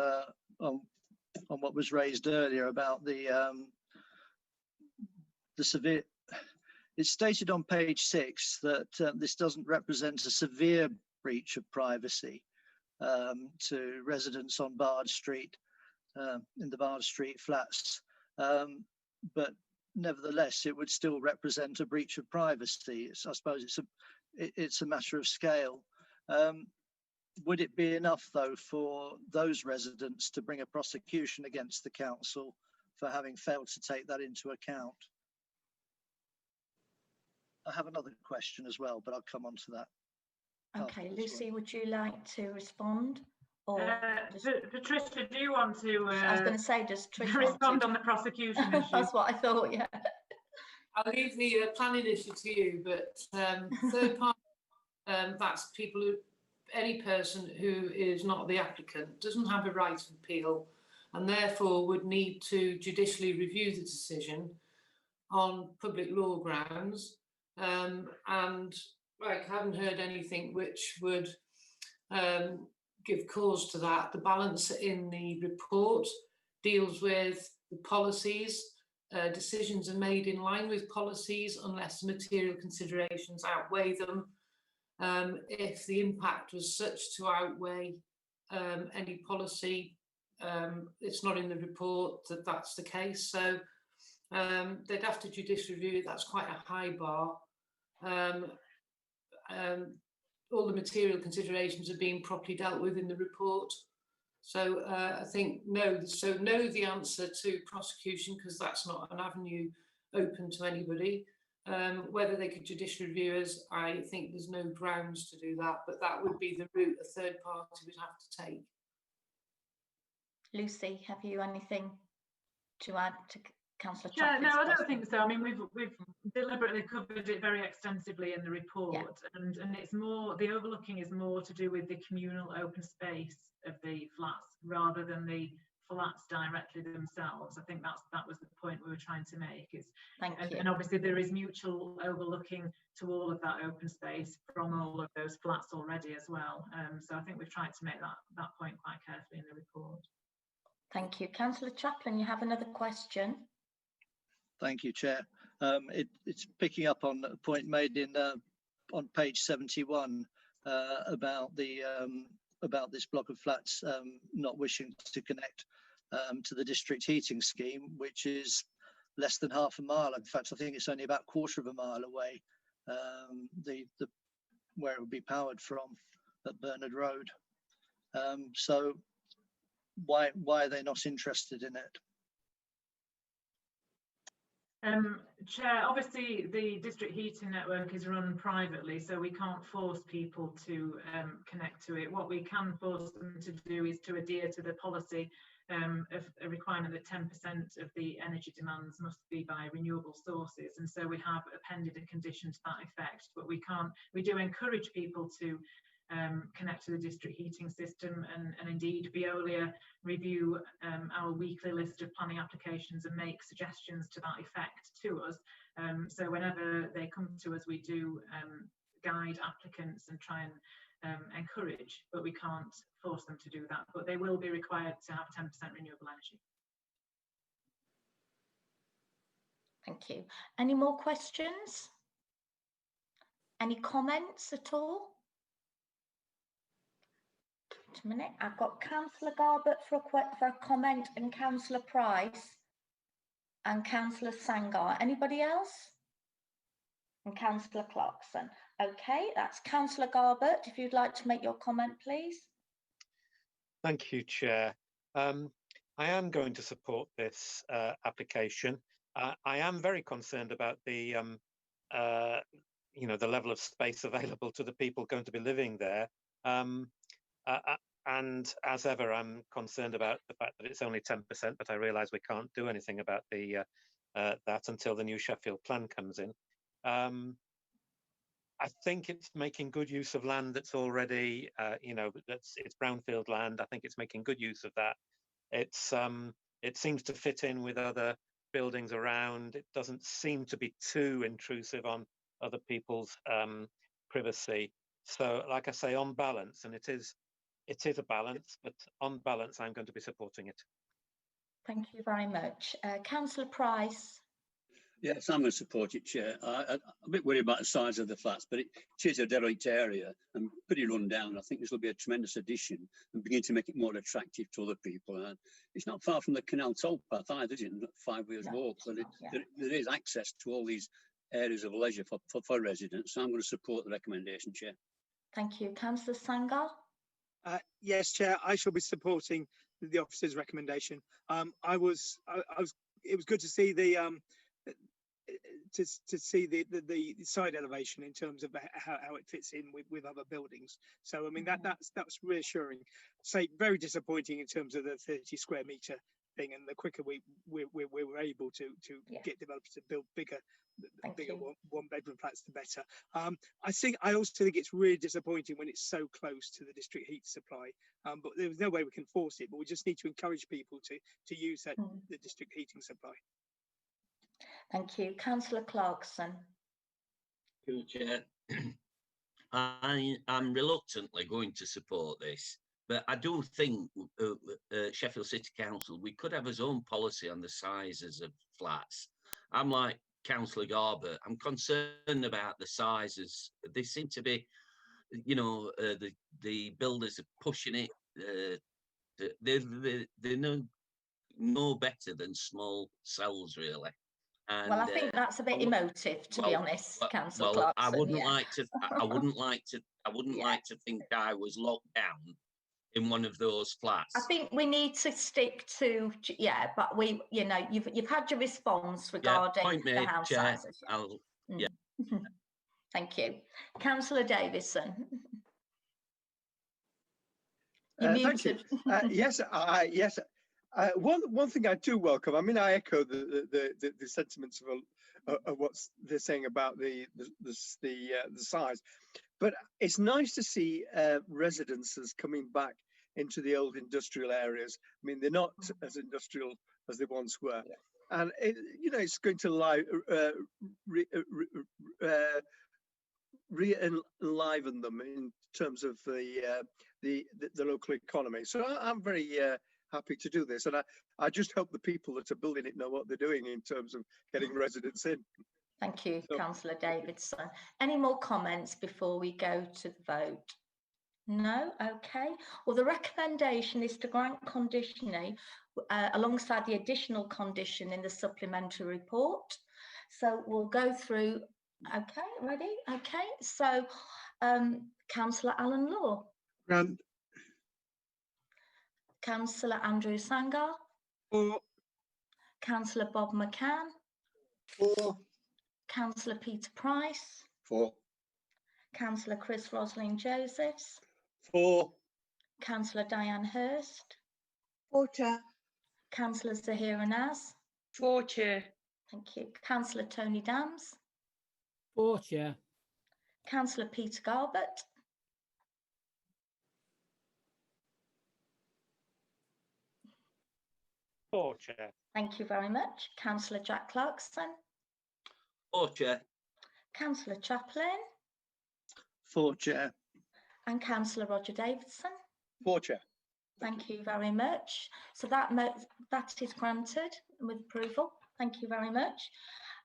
what was raised earlier about the severe. It's stated on page 6 that this doesn't represent a severe breach of privacy to residents on Bard Street, in the Bard Street flats, but nevertheless it would still represent a breach of privacy. I suppose it's a matter of scale. Would it be enough, though, for those residents to bring a prosecution against the council for having failed to take that into account? I have another question as well, but I'll come on to that. Okay, Lucy, would you like to respond? Or Patricia, do you want to? I was going to say, does Trish respond on the prosecution issue? That's what I thought. Yeah. I'll leave the planning issue to you, but third party, that's people who. Any person who is not the applicant doesn't have a right of appeal, and therefore would need to judicially review the decision on public law grounds. And I haven't heard anything which would give cause to that. The balance in the report deals with the policies. Decisions are made in line with policies unless material considerations outweigh them. If the impact was such to outweigh any policy, it's not in the report that that's the case. So they'd have to judicially review it. That's quite a high bar. All the material considerations are being properly dealt with in the report. So I think no. So no, the answer to prosecution, because that's not an avenue open to anybody. Whether they could judicially review us, I think there's no grounds to do that, but that would be the route a third party would have to take. Lucy, have you anything to add to Councillor Yeah, Chaplin's no, I don't question? think so. I mean, we've deliberately covered it very extensively in the report, and it's more, the overlooking is more to do with the communal open space of the flats rather than the flats directly themselves. I think that was the point we were trying to make. And obviously there is mutual overlooking to all of that open space from all of those flats already as well. So I think we've tried to make that point quite carefully in the report. Thank you. Councillor Chaplin, you have another question? Thank you, Chair. It's picking up on a point made in on page 71 about this block of flats not wishing to connect to the district heating scheme, which is less than half a mile. In fact, I think it's only about a quarter of a mile away, where it would be powered from at Bernard Road. So why are they not interested in it? Chair, obviously the district heating network is run privately, so we can't force people to connect to it. What we can force them to do is to adhere to the policy of a requirement that 10% of the energy demands must be by renewable sources, and so we have appended a condition to that effect. But we do encourage people to connect to the district heating system, and indeed Veolia review our weekly list of planning applications and make suggestions to that effect to us. So whenever they come to us, we do guide applicants and try and encourage, but we can't force them to do that. But they will be required to have 10% renewable energy. Thank you. Any more questions? Any comments at all? Wait a minute, I've got Councillor Garbett for a comment and Councillor Price and Councillor Sangar. Anybody else? And Councillor Clarkson. Okay, that's Councillor Garbett. If you'd like to make your comment, please. Thank you, Chair. I am going to support this application. I am very concerned about the, the level of space available to the people going to be living there. And as ever, I'm concerned about the fact that it's only 10%, but I realise we can't do anything about that until the new Sheffield plan comes in. I think it's making good use of land that's already, it's brownfield land. I think it's making good use of that. It seems to fit in with other buildings around. It doesn't seem to be too intrusive on other people's privacy. So, like I say, on balance, and it is a balance, but on balance, I'm going to be supporting it. Thank you very much. Councillor Price. Yes, I'm going to support it, Chair. I'm a bit worried about the size of the flats, but it is a derelict area and pretty run down. I think this will be a tremendous addition and begin to make it more attractive to other people. And it's not far from the canal towpath either, is it? 5 wheels walk, but there is access to all these areas of leisure for residents. So I'm going to support the recommendation, Chair. Thank you. Councillor Sangar? Yes, Chair, I shall be supporting the officer's recommendation. It was good to see the the side elevation in terms of how it fits in with other buildings. So I mean that's reassuring. Say very disappointing in terms of the 30 square metre thing, and the quicker we were able to get developers to build bigger one bedroom flats, the better. I also think it's really disappointing when it's so close to the district heat supply. But there's no way we can force it, but we just need to encourage people to use the district heating supply. Thank you. Councillor Clarkson. Thank you, Chair. I'm reluctantly going to support this, but I do think Sheffield City Council, we could have its own policy on the sizes of flats. I'm like Councillor Garber. I'm concerned about the sizes. They seem to be, the builders are pushing it. They're no better than small cells, really. And, well, I think that's a bit emotive, to be honest, Councillor Clarkson. I wouldn't like to. I wouldn't like to think I was locked down in one of those flats. I think we need to stick to but you've had your response regarding point made, the house Chair. sizes. Thank you, Councillor Davison. Thank you. Yes. One thing I do welcome. I mean, I echo the sentiments of what they're saying about the size, but it's nice to see residences coming back into the old industrial areas. I mean, they're not as industrial as they once were, and it's going to re-enliven them in terms of the local economy. So I'm very happy to do this, and I just hope the people that are building it know what they're doing in terms of getting residents in. Thank you, Councillor Davidson. Any more comments before we go to the vote? No? Okay. Well, the recommendation is to grant conditioning alongside the additional condition in the supplementary report. So we'll go through. Okay, ready? Okay. So, Councillor Alan Law. Grant. Councillor Andrew Sangar. For. Councillor Bob McCann. For. Councillor Peter Price. For. Councillor Chris Rosling Josephs. For. Councillor Diane Hurst. For, Chair. Councillor Zahira Naz. For, Chair. Thank you. Councillor Tony Dams. For, Chair. Councillor Peter Garbett. For, Chair. Thank you very much. Councillor Jack Clarkson. For, Chair. Councillor Chaplin. For, Chair. And Councillor Roger Davidson. For, Chair. Thank you very much. So that is granted with approval. Thank you very much.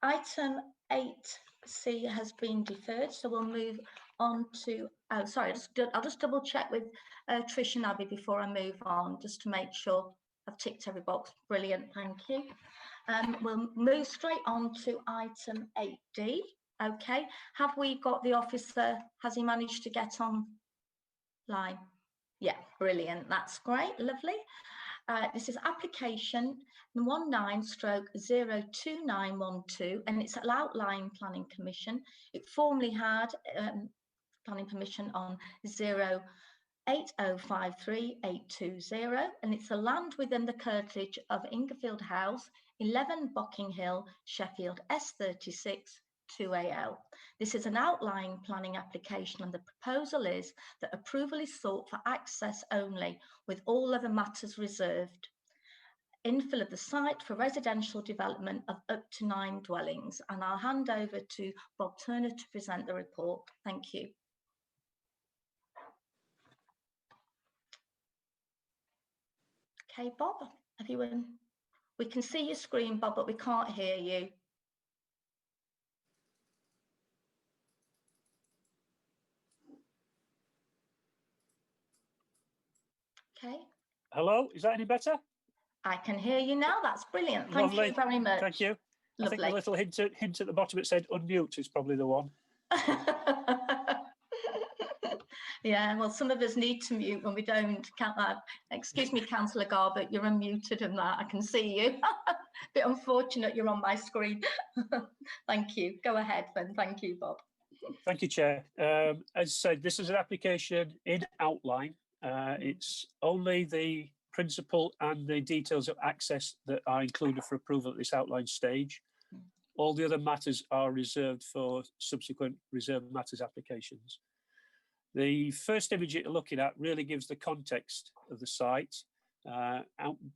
Item 8C has been deferred, so we'll move on to, oh, sorry, I'll just double check with Trish and Abby before I move on, just to make sure I've ticked every box. Brilliant, thank you. We'll move straight on to item 8D. Okay, have we got the officer? Has he managed to get online? Yeah, brilliant, that's great, lovely. This is application 19/02912, and it's an outline planning permission. It formerly had planning permission on 08053-820, and it's a land within the curtilage of Ingerfield House, 11 Bocking Hill, Sheffield, S36 2AL. This is an outline planning application, and the proposal is that approval is sought for access only, with all other matters reserved. Infill of the site for residential development of up to 9 dwellings. And I'll hand over to Bob Turner to present the report. Thank you. Okay, Bob, have you we can see your screen, Bob, but we can't hear you. Okay. Hello, is that any better? I can hear you now. That's brilliant. Thank Lovely. you very much. Thank you. Lovely. I think the little hint at the bottom it said unmute is probably the one. Yeah, well, some of us need to mute when we don't. Excuse me, Councillor Garbutt, you're unmuted and that. I can see you. Bit unfortunate you're on my screen. Thank you. Go ahead then. Thank you, Bob. Thank you, Chair. As I said, this is an application in outline. It's only the principle and the details of access that are included for approval at this outline stage. All the other matters are reserved for subsequent reserved matters applications. The first image you're looking at really gives the context of the site,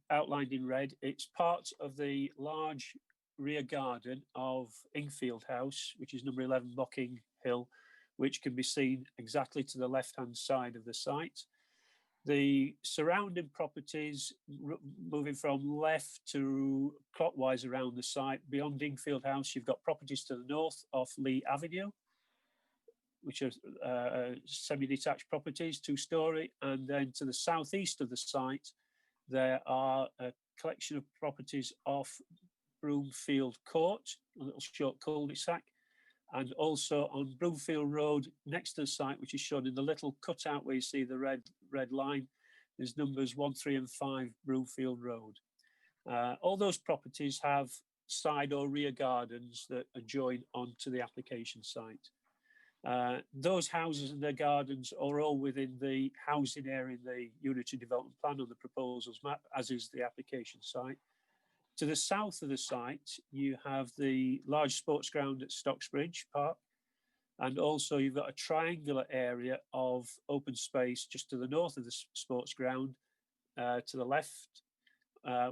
outlined in red. It's part of the large rear garden of Ingerfield House, which is number 11 Bocking Hill, which can be seen exactly to the left-hand side of the site. The surrounding properties, moving from left to clockwise around the site, beyond Ingerfield House, you've got properties to the north of Lee Avenue, which are semi-detached properties, 2-storey, and then to the southeast of the site, there are a collection of properties off Broomfield Court, a little short cul-de-sac, and also on Broomfield Road next to the site, which is shown in the little cutout where you see the red line. There's numbers 1, 3 and 5 Broomfield Road. All those properties have side or rear gardens that adjoin onto the application site. Those houses and their gardens are all within the housing area in the Unitary Development Plan on the proposals map, as is the application site. To the south of the site, you have the large sports ground at Stocksbridge Park, and also you've got a triangular area of open space just to the north of the sports ground, to the left,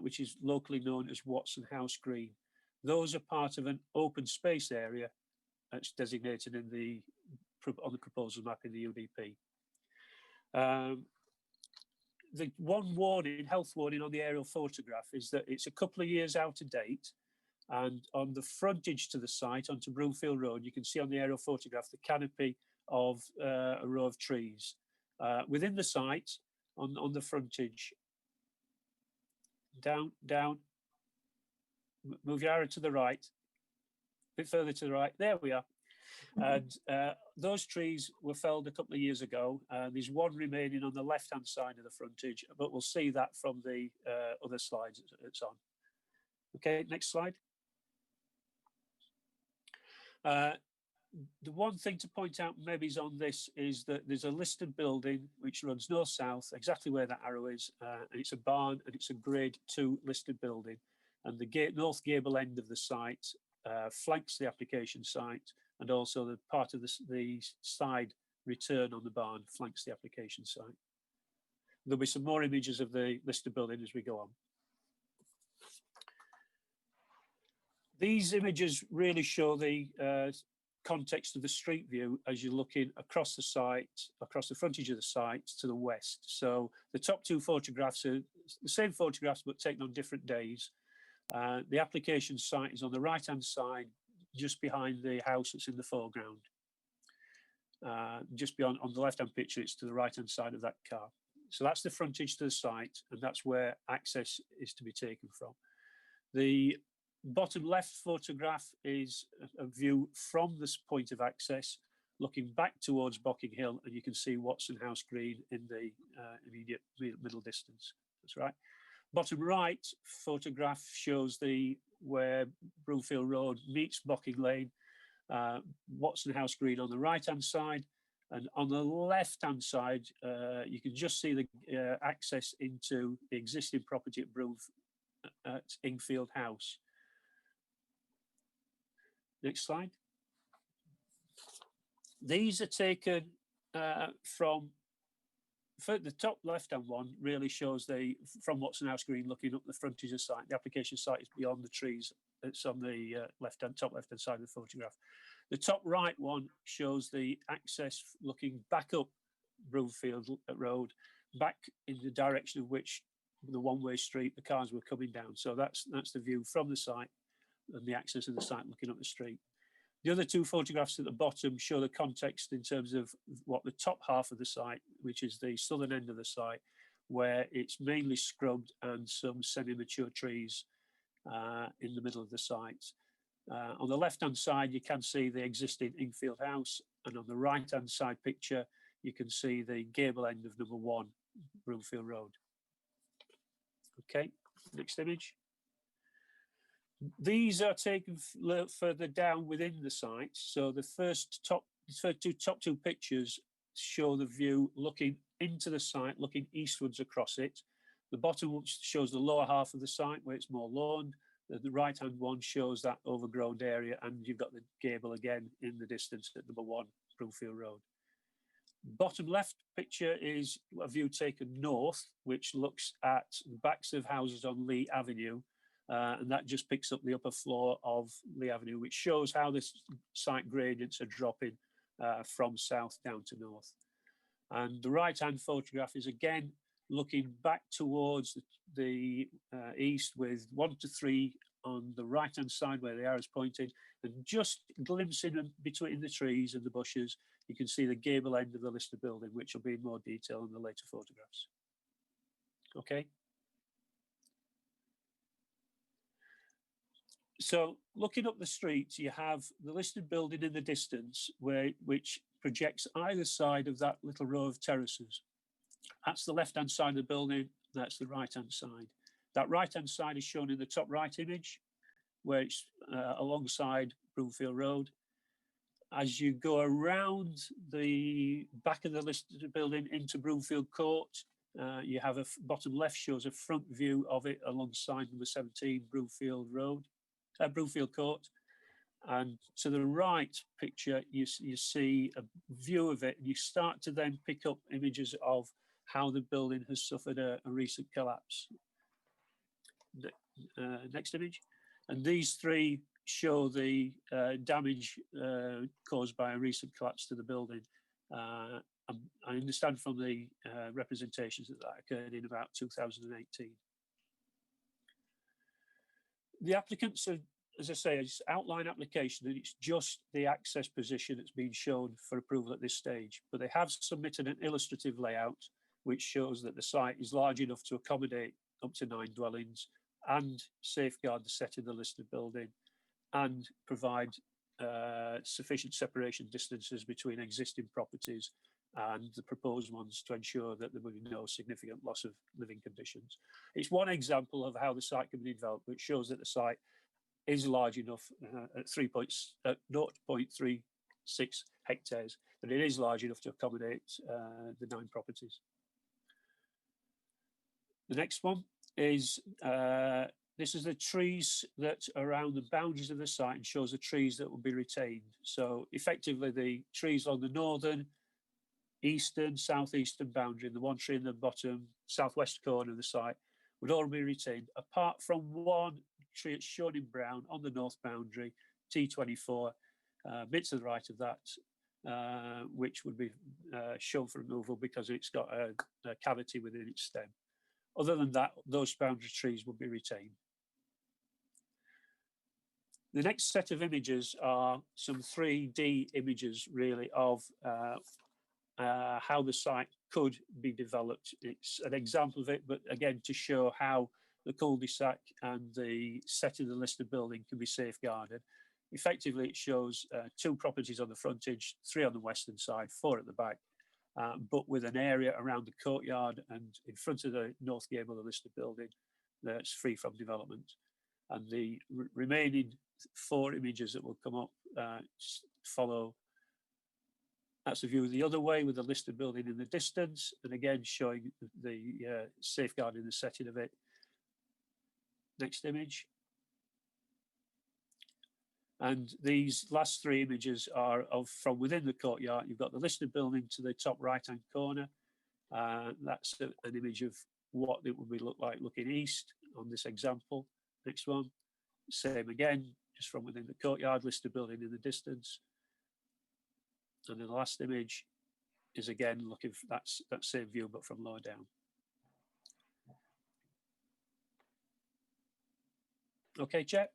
which is locally known as Watson House Green. Those are part of an open space area that's designated in on the proposal map in the UDP. The one warning, health warning on the aerial photograph is that it's a couple of years out of date, and on the frontage to the site onto Broomfield Road, you can see on the aerial photograph the canopy of a row of trees. Within the site, on the frontage, down, move your arrow to the right, a bit further to the right, there we are. And those trees were felled a couple of years ago. There's one remaining on the left-hand side of the frontage, but we'll see that from the other slides it's on. Okay, next slide. The one thing to point out maybe is on this is that there's a listed building which runs north-south, exactly where that arrow is, and it's a barn and it's a grade 2 listed building. And the north gable end of the site flanks the application site, and also the part of the side return on the barn flanks the application site. There'll be some more images of the listed building as we go on. These images really show the context of the street view as you're looking across the site, across the frontage of the site to the west. So the top 2 photographs are the same photographs but taken on different days. The application site is on the right-hand side, just behind the house that's in the foreground. Just beyond, on the left-hand picture, it's to the right-hand side of that car. So that's the frontage to the site, and that's where access is to be taken from. The bottom left photograph is a view from this point of access, looking back towards Bocking Hill, and you can see Watson House Green in the immediate middle distance. That's right. Bottom right photograph shows where Broomfield Road meets Bocking Lane, Watson House Green on the right-hand side, and on the left-hand side, you can just see the access into the existing property at Ingfield House. Next slide. These are taken from the top left-hand one. Really shows from Watson House Green looking up the frontage of the site. The application site is beyond the trees. It's on the top left-hand side of the photograph. The top right one shows the access looking back up Broomfield Road, back in the direction of which the one-way street the cars were coming down. So that's the view from the site and the access of the site looking up the street. The other two photographs at the bottom show the context in terms of what the top half of the site, which is the southern end of the site, where it's mainly scrubbed and some semi-mature trees in the middle of the site. On the left-hand side, you can see the existing Ingfield House, and on the right-hand side picture, you can see the gable end of number 1, Broomfield Road. Okay, next image. These are taken further down within the site. So the first two pictures show the view looking into the site, looking eastwards across it. The bottom one shows the lower half of the site where it's more lawn. The right-hand one shows that overgrown area, and you've got the gable again in the distance at number 1, Broomfield Road. Bottom left picture is a view taken north, which looks at the backs of houses on Lee Avenue, and that just picks up the upper floor of Lee Avenue, which shows how this site gradients are dropping from south down to north. And the right-hand photograph is again looking back towards the east, with 1 to 3 on the right-hand side where the arrow is pointing, and just glimpsing between the trees and the bushes, you can see the gable end of the listed building, which will be in more detail in the later photographs. Okay. So looking up the street, you have the listed building in the distance, which projects either side of that little row of terraces. That's the left-hand side of the building, that's the right-hand side. That right-hand side is shown in the top right image, where it's alongside Broomfield Road. As you go around the back of the listed building into Broomfield Court, you have bottom left shows a front view of it alongside number 17 Broomfield Court. And to the right picture, you see a view of it, and you start to then pick up images of how the building has suffered a recent collapse. Next image. And these three show the damage caused by a recent collapse to the building. I understand from the representations that occurred in about 2018. The applicants are, as I say, it's outline application, and it's just the access position that's been shown for approval at this stage. But they have submitted an illustrative layout which shows that the site is large enough to accommodate up to 9 dwellings and safeguard the set in the listed building and provide sufficient separation distances between existing properties and the proposed ones to ensure that there will be no significant loss of living conditions. It's one example of how the site can be developed, which shows that the site is large enough at 0.36 hectares, that it is large enough to accommodate the 9 properties. The next one is, this is the trees that are around the boundaries of the site and shows the trees that will be retained. So effectively the trees on the northern, eastern, southeastern boundary, and the one tree in the bottom southwest corner of the site would all be retained, apart from one tree that's shown in brown on the north boundary, T24, bits to the right of that, which would be shown for removal because it's got a cavity within its stem. Other than that, those boundary trees will be retained. The next set of images are some 3D images, really, of how the site could be developed. It's an example of it, but again, to show how the cul-de-sac and the set of the listed building can be safeguarded. Effectively, it shows 2 properties on the frontage, 3 on the western side, 4 at the back, but with an area around the courtyard and in front of the north gable of the listed building that's free from development. And the remaining 4 images that will come up follow. That's a view the other way with the listed building in the distance, and again showing the safeguarding the setting of it. Next image. And these last 3 images are from within the courtyard. You've got the listed building to the top right-hand corner. That's an image of what it would look like looking east on this example. Next one. Same again, just from within the courtyard, listed building in the distance. And then the last image is again looking for that same view, but from lower down. Okay, Chair.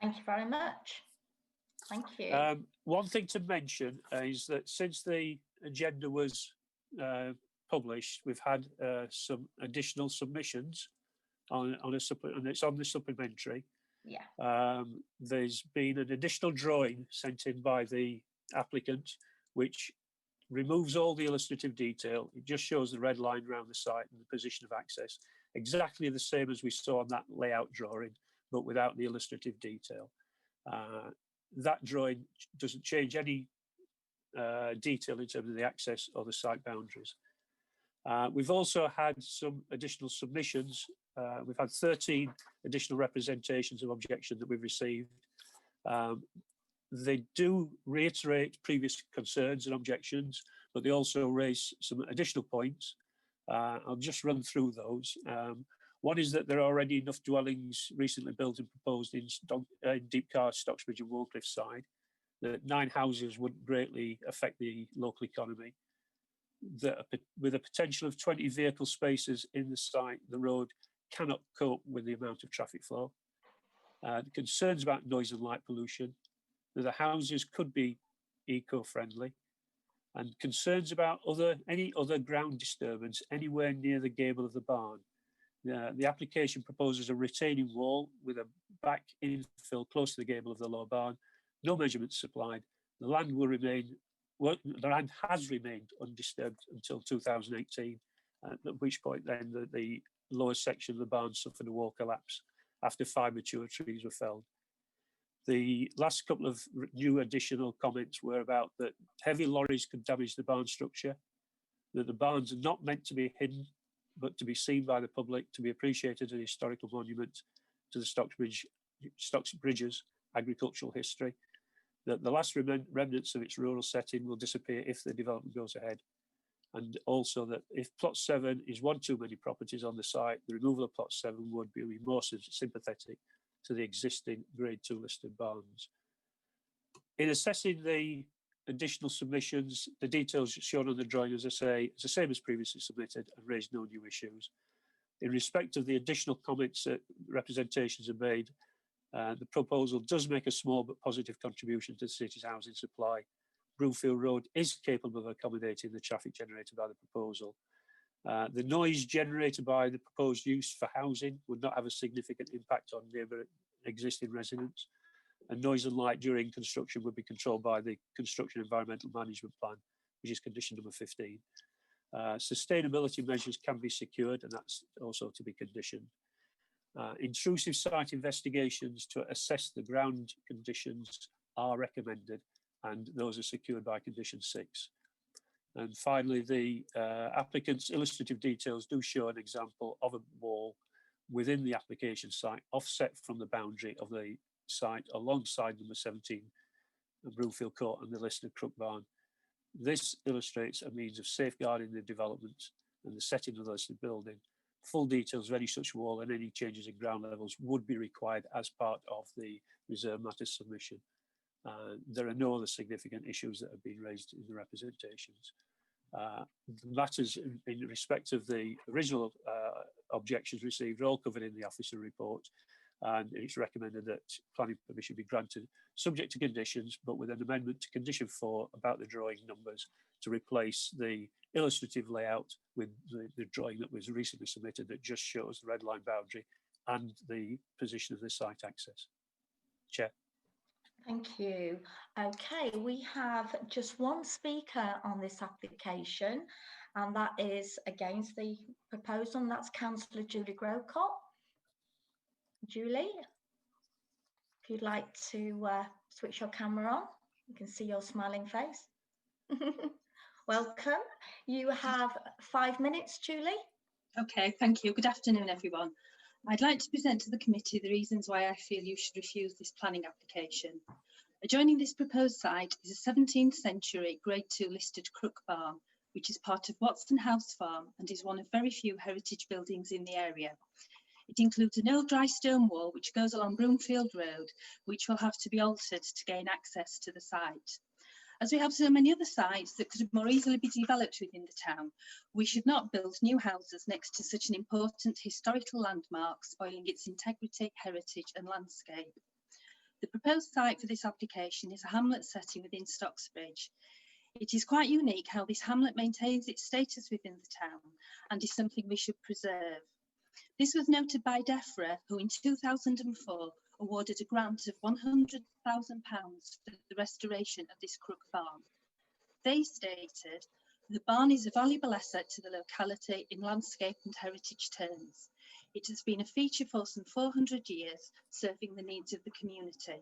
Thank you very much. Thank you. One thing to mention is that since the agenda was published, we've had some additional submissions on and it's on the supplementary. Yeah. There's been an additional drawing sent in by the applicant, which removes all the illustrative detail. It just shows the red line around the site and the position of access, exactly the same as we saw on that layout drawing, but without the illustrative detail. That drawing doesn't change any detail in terms of the access or the site boundaries. We've also had some additional submissions. We've had 13 additional representations of objection that we've received. They do reiterate previous concerns and objections, but they also raise some additional points. I'll just run through those. One is that there are already enough dwellings recently built and proposed in Deepcar, Stocksbridge and Warncliffe side, that 9 houses wouldn't greatly affect the local economy. That with a potential of 20 vehicle spaces in the site, the road cannot cope with the amount of traffic flow. The concerns about noise and light pollution, that the houses could be eco-friendly, and concerns about any other ground disturbance anywhere near the gable of the barn. The application proposes a retaining wall with a back infill close to the gable of the lower barn, no measurements supplied. The land has remained undisturbed until 2018, at which point then the lower section of the barn suffered a wall collapse after 5 mature trees were felled. The last couple of new additional comments were about that heavy lorries could damage the barn structure, that the barns are not meant to be hidden, but to be seen by the public, to be appreciated as a historical monument to the Stocksbridge's agricultural history, that the last remnants of its rural setting will disappear if the development goes ahead. And also that if plot 7 is one too many properties on the site, the removal of plot 7 would be more sympathetic to the existing grade 2 listed barns. In assessing the additional submissions, the details shown on the drawing, as I say, is the same as previously submitted and raised no new issues. In respect of the additional comments that representations are made, the proposal does make a small but positive contribution to the city's housing supply. Broomfield Road is capable of accommodating the traffic generated by the proposal. The noise generated by the proposed use for housing would not have a significant impact on neighbouring existing residents. And noise and light during construction would be controlled by the Construction Environmental Management Plan, which is condition number 15. Sustainability measures can be secured, and that's also to be conditioned. Intrusive site investigations to assess the ground conditions are recommended, and those are secured by condition 6. And finally, the applicant's illustrative details do show an example of a wall within the application site, offset from the boundary of the site alongside number 17, Broomfield Court and the listed Crook Barn. This illustrates a means of safeguarding the development and the setting of the listed building. Full details of any such wall and any changes in ground levels would be required as part of the reserve matters submission. There are no other significant issues that have been raised in the representations. The matters in respect of the original objections received are all covered in the officer report, and it's recommended that planning permission be granted subject to conditions, but with an amendment to condition 4 about the drawing numbers to replace the illustrative layout with the drawing that was recently submitted that just shows the red line boundary and the position of the site access. Chair. Thank you. Okay, we have just one speaker on this application, and that is against the proposal, and that's Councillor Julie Grocott. Julie, if you'd like to switch your camera on, you can see your smiling face. Welcome. You have 5 minutes, Julie. Okay, thank you. Good afternoon, everyone. I'd like to present to the committee the reasons why I feel you should refuse this planning application. Adjoining this proposed site is a 17th century Grade 2 listed Crook Barn, which is part of Watson House Farm and is one of very few heritage buildings in the area. It includes an old dry stone wall which goes along Broomfield Road, which will have to be altered to gain access to the site. As we have so many other sites that could more easily be developed within the town, we should not build new houses next to such an important historical landmark, spoiling its integrity, heritage and landscape. The proposed site for this application is a hamlet setting within Stocksbridge. It is quite unique how this hamlet maintains its status within the town and is something we should preserve. This was noted by DEFRA, who in 2004 awarded a grant of £100,000 for the restoration of this Crook Barn. They stated, the barn is a valuable asset to the locality in landscape and heritage terms. It has been a feature for some 400 years, serving the needs of the community.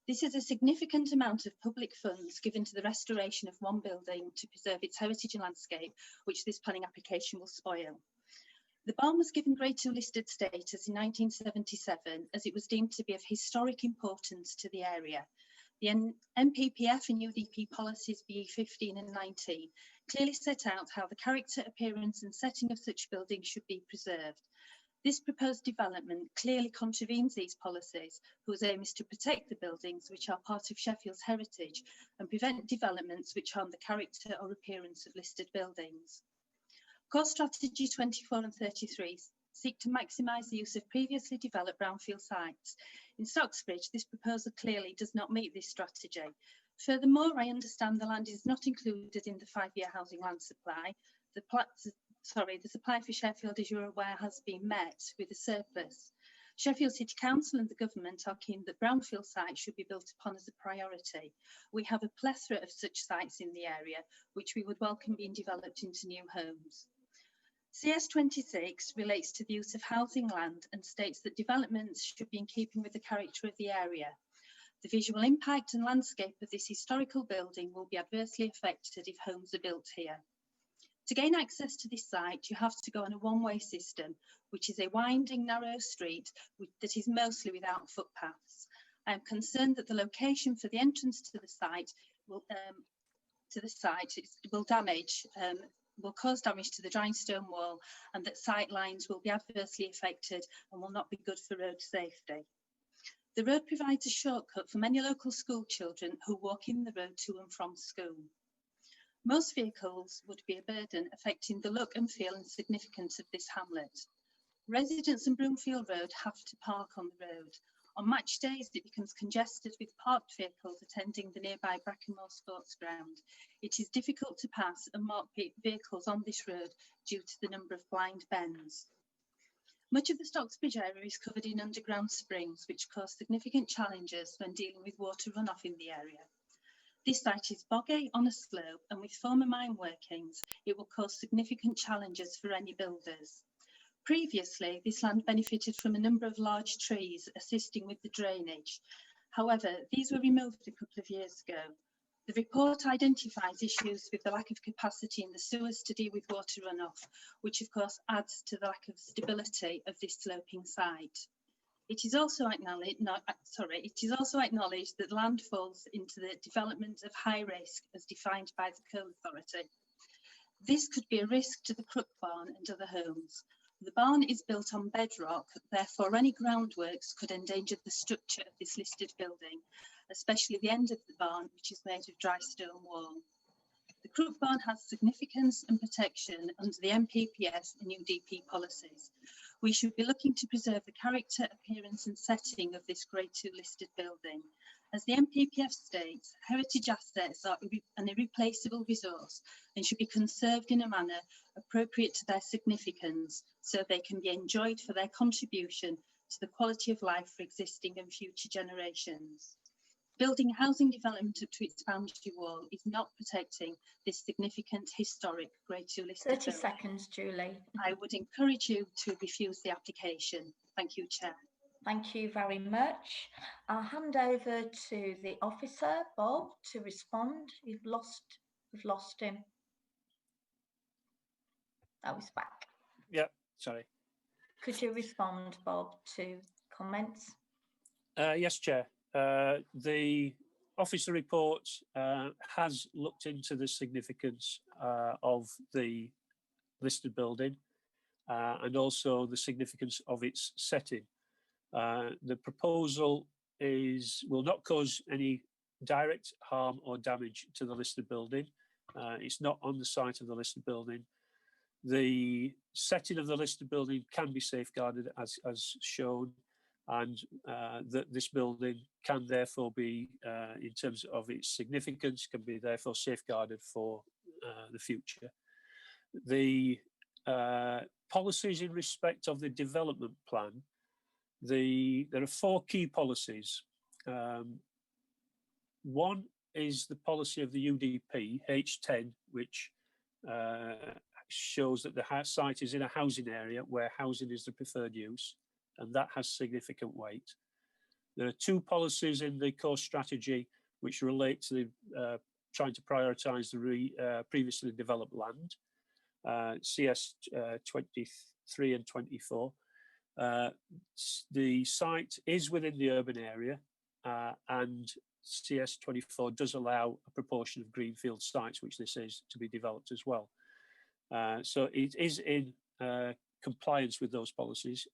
This is a significant amount of public funds given to the restoration of one building to preserve its heritage and landscape, which this planning application will spoil. The barn was given Grade 2 listed status in 1977 as it was deemed to be of historic importance to the area. The NPPF and UDP policies BE15 and 19 clearly set out how the character, appearance and setting of such buildings should be preserved. This proposed development clearly contravenes these policies, whose aim is to protect the buildings which are part of Sheffield's heritage and prevent developments which harm the character or appearance of listed buildings. Core Strategy 24 and 33 seek to maximise the use of previously developed brownfield sites. In Stocksbridge, this proposal clearly does not meet this strategy. Furthermore, I understand the land is not included in the 5-year housing land supply. The supply for Sheffield, as you're aware, has been met with a surplus. Sheffield City Council and the government are keen that brownfield sites should be built upon as a priority. We have a plethora of such sites in the area, which we would welcome being developed into new homes. CS26 relates to the use of housing land and states that developments should be in keeping with the character of the area. The visual impact and landscape of this historical building will be adversely affected if homes are built here. To gain access to this site, you have to go on a one-way system, which is a winding, narrow street that is mostly without footpaths. I am concerned that the location for the entrance to the site will cause damage to the dry stone wall and that sight lines will be adversely affected and will not be good for road safety. The road provides a shortcut for many local school children who walk in the road to and from school. Most vehicles would be a burden, affecting the look and feel and significance of this hamlet. Residents in Broomfield Road have to park on the road. On match days, it becomes congested with parked vehicles attending the nearby Brackenmore Sports Ground. It is difficult to pass and mark vehicles on this road due to the number of blind bends. Much of the Stocksbridge area is covered in underground springs, which cause significant challenges when dealing with water runoff in the area. This site is boggy on a slope, and with former mine workings, it will cause significant challenges for any builders. Previously, this land benefited from a number of large trees assisting with the drainage. However, these were removed a couple of years ago. The report identifies issues with the lack of capacity in the sewers to deal with water runoff, which of course adds to the lack of stability of this sloping site. It is also acknowledged that land falls into the development of high risk as defined by the Coal Authority. This could be a risk to the Crook Barn and other homes. The barn is built on bedrock, therefore any groundworks could endanger the structure of this listed building, especially the end of the barn, which is made of dry stone wall. The Crook Barn has significance and protection under the MPPS and UDP policies. We should be looking to preserve the character, appearance and setting of this Grade 2 listed building. As the MPPF states, heritage assets are an irreplaceable resource and should be conserved in a manner appropriate to their significance so they can be enjoyed for their contribution to the quality of life for existing and future generations. Building housing development up to its boundary wall is not protecting this significant historic Grade 2 listed 30 building. seconds, Julie. I would encourage you to refuse the application. Thank you, Chair. Thank you very much. I'll hand over to the officer, Bob, to respond. We've lost him. Oh, he's back. Yeah, sorry. Could you respond, Bob, to comments? Yes, Chair. The officer report has looked into the significance of the listed building and also the significance of its setting. The proposal will not cause any direct harm or damage to the listed building. It's not on the site of the listed building. The setting of the listed building can be safeguarded as shown, and that this building can therefore be, in terms of its significance, can be therefore safeguarded for the future. The policies in respect of the development plan, there are 4 key policies. One is the policy of the UDP, H10, which shows that the site is in a housing area where housing is the preferred use, and that has significant weight. There are 2 policies in the core strategy which relate to the trying to prioritise the previously developed land, CS 23 and 24. The site is within the urban area, and CS 24 does allow a proportion of greenfield sites, which this is, to be developed as well. So it is in compliance with those policies.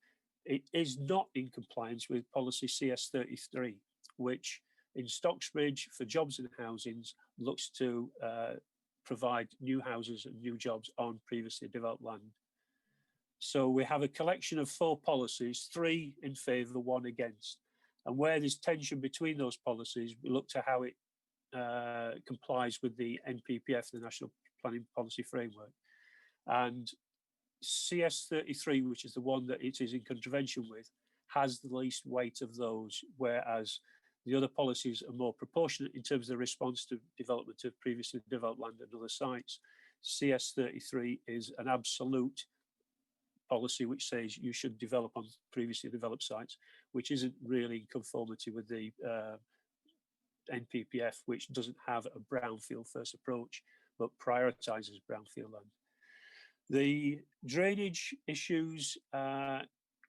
It is not in compliance with policy CS 33, which in Stocksbridge for jobs and housings looks to provide new houses and new jobs on previously developed land. So we have a collection of 4 policies, 3 in favour, 1 against. And where there's tension between those policies, we look to how it complies with the NPPF, the National Planning Policy Framework. And CS 33, which is the one that it is in contravention with, has the least weight of those, whereas the other policies are more proportionate in terms of the response to development of previously developed land and other sites. CS 33 is an absolute policy which says you should develop on previously developed sites, which isn't really in conformity with the NPPF, which doesn't have a brownfield first approach, but prioritises brownfield land. The drainage issues,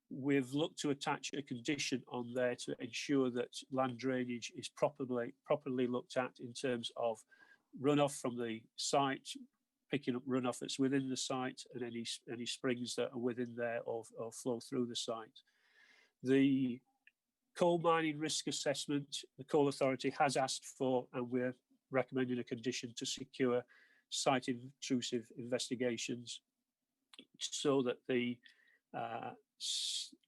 we've looked to attach a condition on there to ensure that land drainage is properly looked at in terms of runoff from the site, picking up runoff that's within the site, and any springs that are within there or flow through the site. The coal mining risk assessment, the Coal Authority has asked for, and we're recommending a condition to secure site intrusive investigations so that the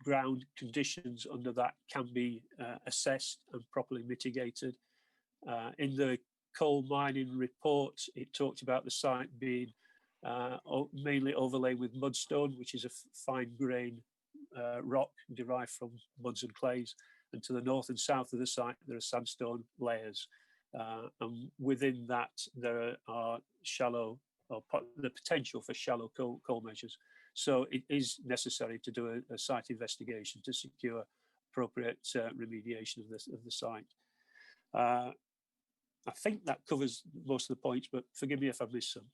ground conditions under that can be assessed and properly mitigated. In the coal mining report, it talked about the site being mainly overlaid with mudstone, which is a fine grain rock derived from muds and clays. And to the north and south of the site, there are sandstone layers. And within that, there are shallow, or the potential for shallow coal measures. So it is necessary to do a site investigation to secure appropriate remediation of the site. I think that covers most of the points, but forgive me if I've missed some.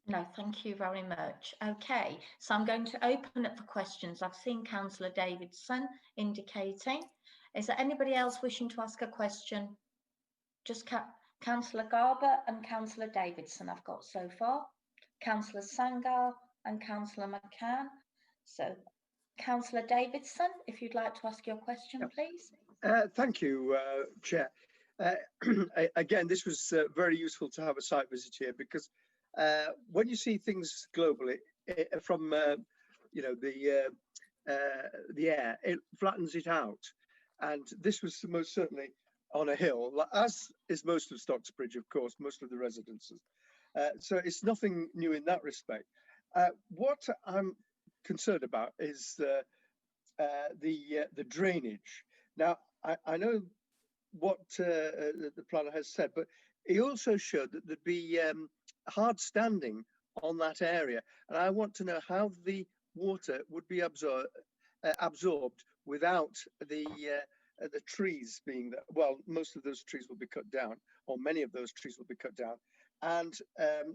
No, thank you very much. Okay, so I'm going to open up for questions. I've seen Councillor Davidson indicating. Is there anybody else wishing to ask a question? Just Councillor Garber and Councillor Davidson I've got so far. Councillor Sangar and Councillor McCann. So Councillor Davidson, if you'd like to ask your question, please. Thank you, Chair. Again, this was very useful to have a site visit here, because when you see things globally from you know, the air, it flattens it out, and this was most certainly on a hill, as is most of Stocksbridge, of course, most of the residences. So it's nothing new in that respect. What I'm concerned about is the drainage. Now, I know what the planner has said, but he also showed that there'd be hard standing on that area, and I want to know how the water would be absorbed without the trees being there. Well, most of those trees will be cut down, or many of those trees will be cut down, and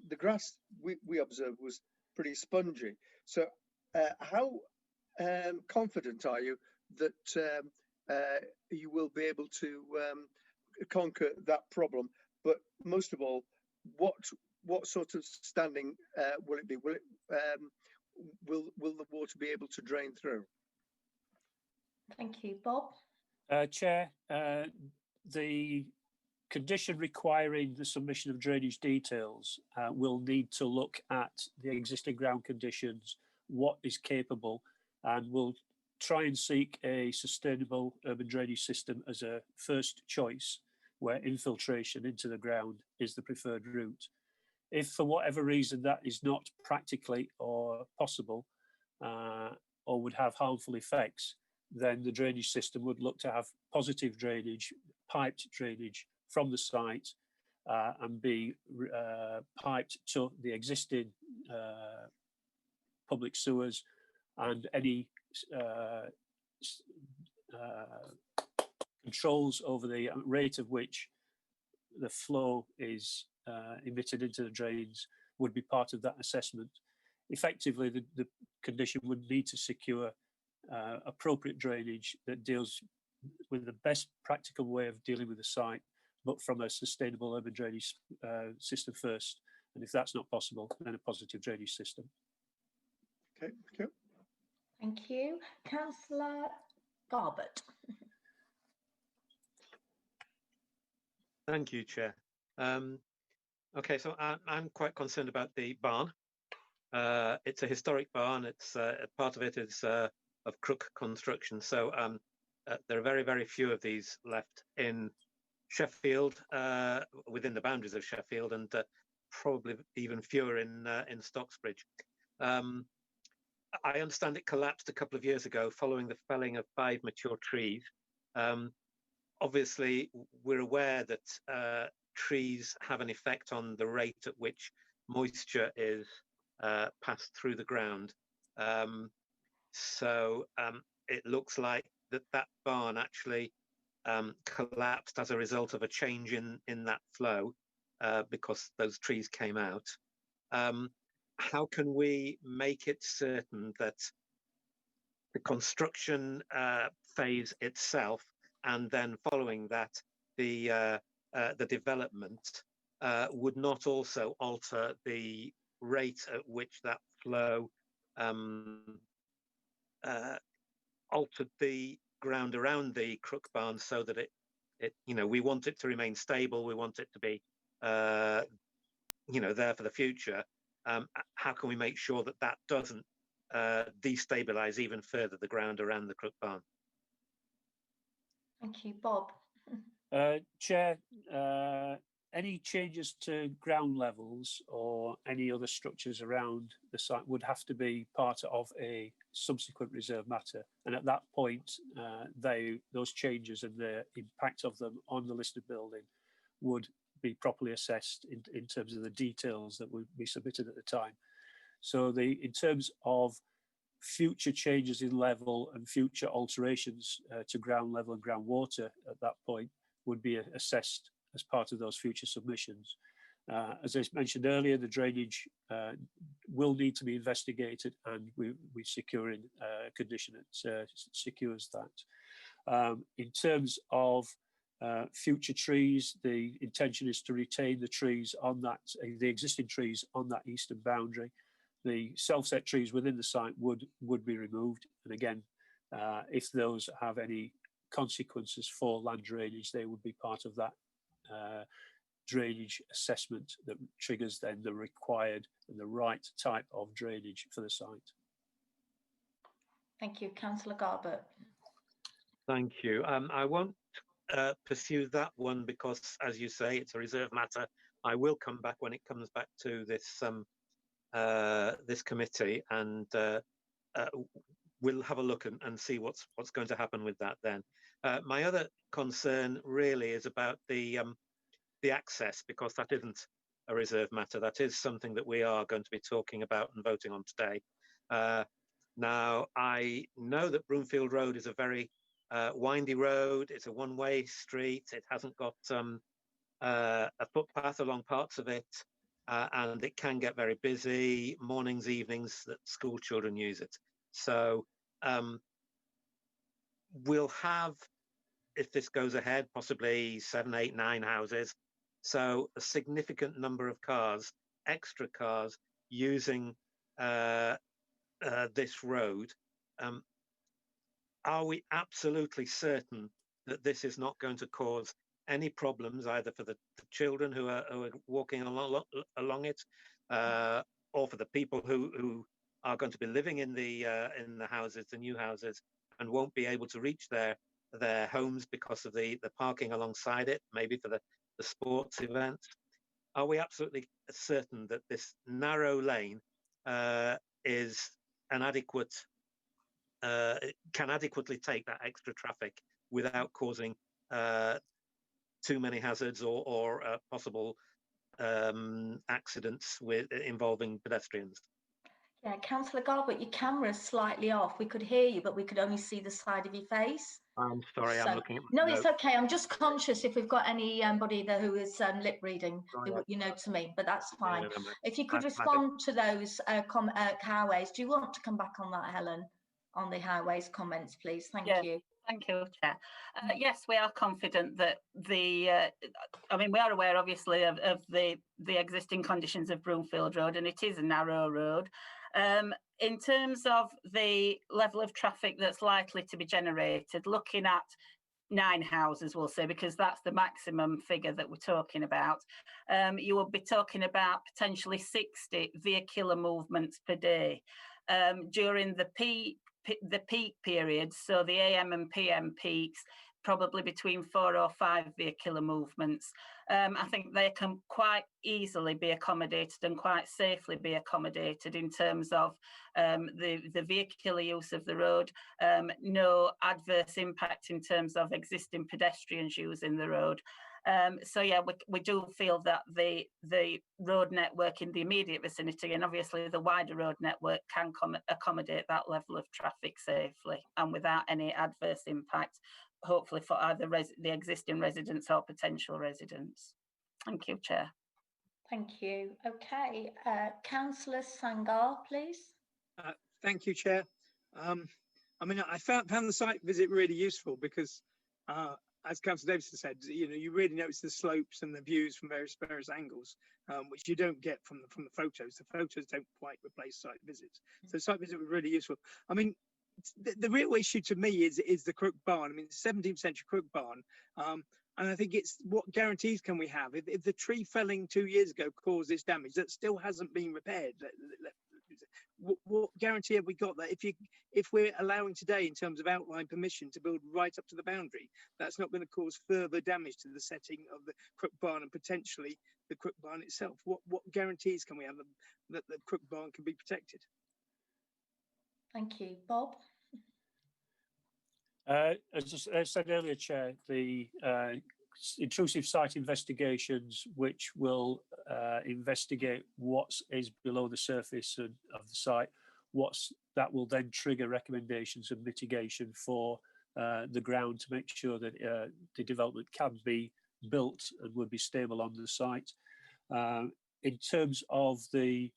the grass we observed was pretty spongy. So how confident are you that you will be able to conquer that problem? But most of all, what sort of standing will it be? Will it will the water be able to drain through? Thank you, Bob. Chair, the condition requiring the submission of drainage details will need to look at the existing ground conditions, what is capable, and will try and seek a sustainable urban drainage system as a first choice, where infiltration into the ground is the preferred route. If for whatever reason that is not practically or possible, or would have harmful effects, then the drainage system would look to have positive drainage, piped drainage from the site, and be piped to the existing public sewers, and any controls over the rate of which the flow is emitted into the drains would be part of that assessment. Effectively, the condition would need to secure appropriate drainage that deals with the best practical way of dealing with the site, but from a sustainable urban drainage system first. And if that's not possible, then a positive drainage system. Okay, okay. Thank you. Councillor Garbett. Thank you, Chair. Okay, so I'm quite concerned about the barn. It's a historic barn. It's part of it is of Crook construction. So there are very, very few of these left in Sheffield, within the boundaries of Sheffield, and probably even fewer in Stocksbridge. I understand it collapsed a couple of years ago following the felling of 5 mature trees. Obviously, we're aware that trees have an effect on the rate at which moisture is passed through the ground. So it looks like that barn actually collapsed as a result of a change in that flow because those trees came out. How can we make it certain that the construction phase itself, and then following that, the development would not also alter the rate at which that flow altered the ground around the Crook barn, so that it we want it to remain stable, we want it to be there for the future. How can we make sure that that doesn't destabilize even further the ground around the Crook barn? Thank you, Bob. Chair, any changes to ground levels or any other structures around the site would have to be part of a subsequent reserve matter, and at that point those changes and the impact of them on the listed building would be properly assessed in terms of the details that would be submitted at the time. So in terms of future changes in level and future alterations to ground level and groundwater at that point would be assessed as part of those future submissions. As I mentioned earlier, the drainage will need to be investigated, and we're securing a condition that secures that. In terms of future trees, the intention is to retain the trees on that, the existing trees on that eastern boundary. The self-set trees within the site would be removed, and again, if those have any consequences for land drainage, they would be part of that drainage assessment that triggers then the required and the right type of drainage for the site. Thank you. Councillor Garbett. Thank you. I won't pursue that one because, as you say, it's a reserve matter. I will come back when it comes back to this this committee, and we'll have a look and see what's going to happen with that then. My other concern really is about the access, because that isn't a reserve matter. That is something that we are going to be talking about and voting on today. Now, I know that Broomfield Road is a very windy road. It's a one-way street. It hasn't got a footpath along parts of it, and it can get very busy mornings, evenings that school children use it. So we'll have, if this goes ahead, possibly 7, 8, 9 houses. So a significant number of cars, extra cars, using this road. Are we absolutely certain that this is not going to cause any problems either for the children who are walking along it, or for the people who are going to be living in the houses, the new houses, and won't be able to reach their homes because of the parking alongside it, maybe for the sports events? Are we absolutely certain that this narrow lane is an adequate, can adequately take that extra traffic without causing too many hazards or possible accidents involving pedestrians? Yeah, Councillor Garbett, your camera's slightly off. We could hear you, but we could only see the side of your face. I'm sorry, So, I'm looking at no, my it's notes. okay. I'm just conscious if we've got anybody there who is lip reading, you know, to me, but that's fine. If you could respond to those highways. Do you want to come back on that, Helen, on the highways comments, please? Thank you. Thank you, Chair. Yes, we are confident that I mean, we are aware, obviously, of the existing conditions of Broomfield Road, and it is a narrow road. In terms of the level of traffic that's likely to be generated, looking at 9 houses, we'll say, because that's the maximum figure that we're talking about, you will be talking about potentially 60 vehicular movements per day. During the peak periods, so the AM and PM peaks, probably between 4 or 5 vehicular movements. I think they can quite easily be accommodated and quite safely be accommodated in terms of the vehicular use of the road, no adverse impact in terms of existing pedestrians using the road. So yeah, we do feel that the road network in the immediate vicinity, and obviously the wider road network, can accommodate that level of traffic safely and without any adverse impact, hopefully for either the existing residents or potential residents. Thank you, Chair. Thank you. Okay, Councillor Sangar, please. Thank you, Chair. I mean, I found the site visit really useful because, as Councillor Davidson said, you know, you really notice the slopes and the views from various angles, which you don't get from the photos. The photos don't quite replace site visits. So site visit was really useful. I mean, the real issue to me is the Crook Barn. I mean, it's 17th century Crook Barn. And I think it's what guarantees can we have? If the tree felling 2 years ago caused this damage that still hasn't been repaired, what guarantee have we got that if we're allowing today in terms of outline permission to build right up to the boundary, that's not going to cause further damage to the setting of the Crook Barn and potentially the Crook Barn itself? What guarantees can we have that the Crook Barn can be protected? Thank you. Bob? As I said earlier, Chair, the intrusive site investigations, which will investigate what is below the surface of the site, that will then trigger recommendations of mitigation for the ground to make sure that the development can be built and would be stable on the site. In terms of the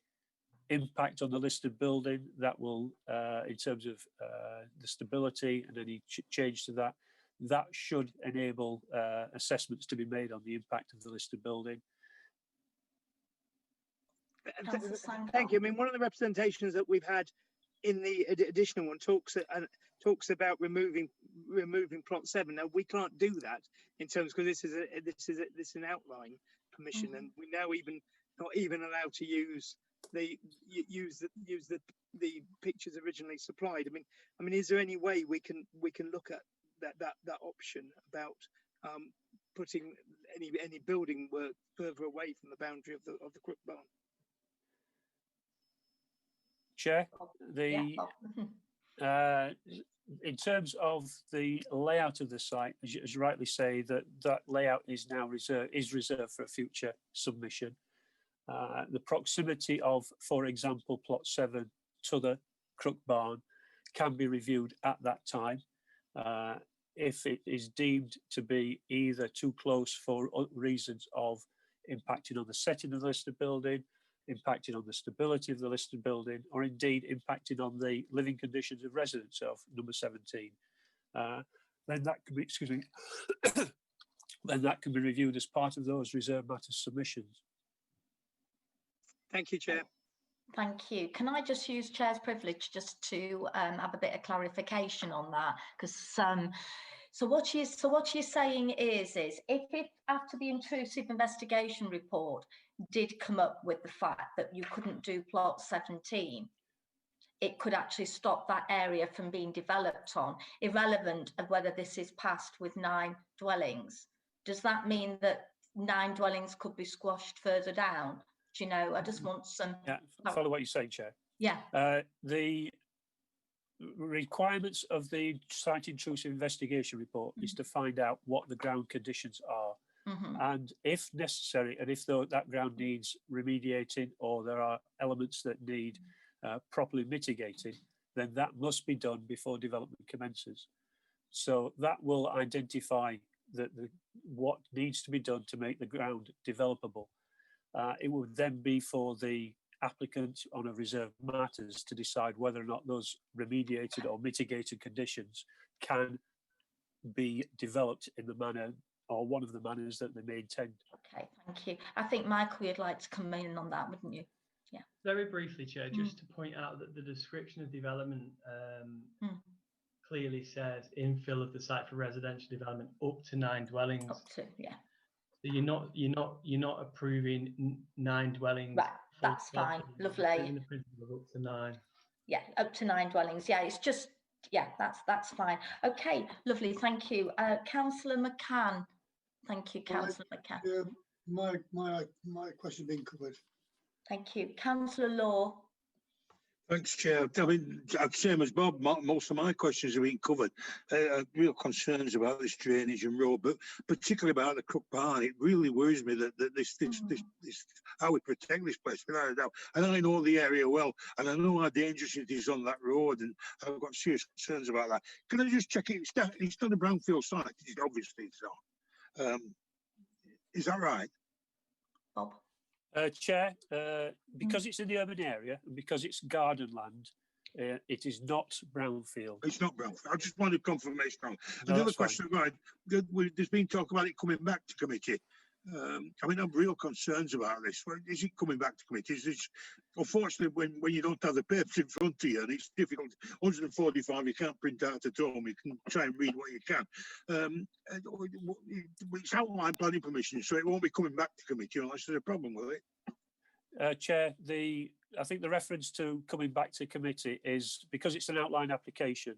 impact on the listed building, that will, in terms of the stability and any change to that should enable assessments to be made on the impact of the listed building. Thank you. I mean, one of the representations that we've had in the additional one talks talks about removing plot 7. Now we can't do that in terms, because this is an outline permission, and we're now not even allowed to use the pictures originally supplied. I mean, is there any way we can look at that option about putting any building work further away from the boundary of the Crook Barn? Chair, in terms of the layout of the site, as you rightly say, that layout is now reserved for a future submission. The proximity of, for example, plot 7 to the Crook Barn can be reviewed at that time. If it is deemed to be either too close for reasons of impacting on the setting of the listed building, impacting on the stability of the listed building, or indeed impacting on the living conditions of residents of number 17, then that can be, excuse me, then that can be reviewed as part of those reserved matters submissions. Thank you, Chair. Thank you. Can I just use Chair's privilege just to have a bit of clarification on that? Because so what you're saying is if it, after the intrusive investigation report did come up with the fact that you couldn't do plot 17, it could actually stop that area from being developed on, irrelevant of whether this is passed with 9 dwellings. Does that mean that 9 dwellings could be squashed further down? Do you know, I just want some... Yeah, follow what you're saying, Chair. Yeah. The requirements of the site intrusive investigation report is to find out what the ground conditions are. And if necessary, and if that ground needs remediating, or there are elements that need properly mitigated, then that must be done before development commences. So that will identify what needs to be done to make the ground developable. It would then be for the applicant on a reserved matters to decide whether or not those remediated or mitigated conditions can be developed in the manner, or one of the manners, that they may intend. Okay, thank you. I think Michael, you'd like to come in on that, wouldn't you? Yeah. Very briefly, Chair, just to point out that the description of development clearly says infill of the site for residential development up to 9 dwellings. Up to, yeah. So you're not approving 9 dwellings. Right, that's fine. Lovely. The principle of up to 9. Yeah, up to 9 dwellings. Yeah, it's just, yeah, that's fine. Okay, lovely. Thank you, Councillor McCann. Thank you, Councillor McCann. Yeah, my question being covered. Thank you, Councillor Law. Thanks, Chair. I mean, same as Bob, most of my questions have been covered. Real concerns about this drainage and road, but particularly about the Crook Barn. It really worries me that this how we protect this place, without a doubt. And I know the area well, and I know how dangerous it is on that road, and I've got serious concerns about that. Can I just check it? It's not a brownfield site. Obviously, it's not. Is that right? Bob. Chair, because it's in the urban area and because it's garden land, it is not brownfield. It's not brownfield. I just wanted confirmation on it. Another question, right? There's been talk about it coming back to committee. I mean, I have real concerns about this. Is it coming back to committee? Unfortunately, when you don't have the papers in front of you, and it's difficult, 145 you can't print out at home. You can try and read what you can. It's outline planning permission, so it won't be coming back to committee unless there's a problem with it. Chair, I think the reference to coming back to committee is because it's an outline application,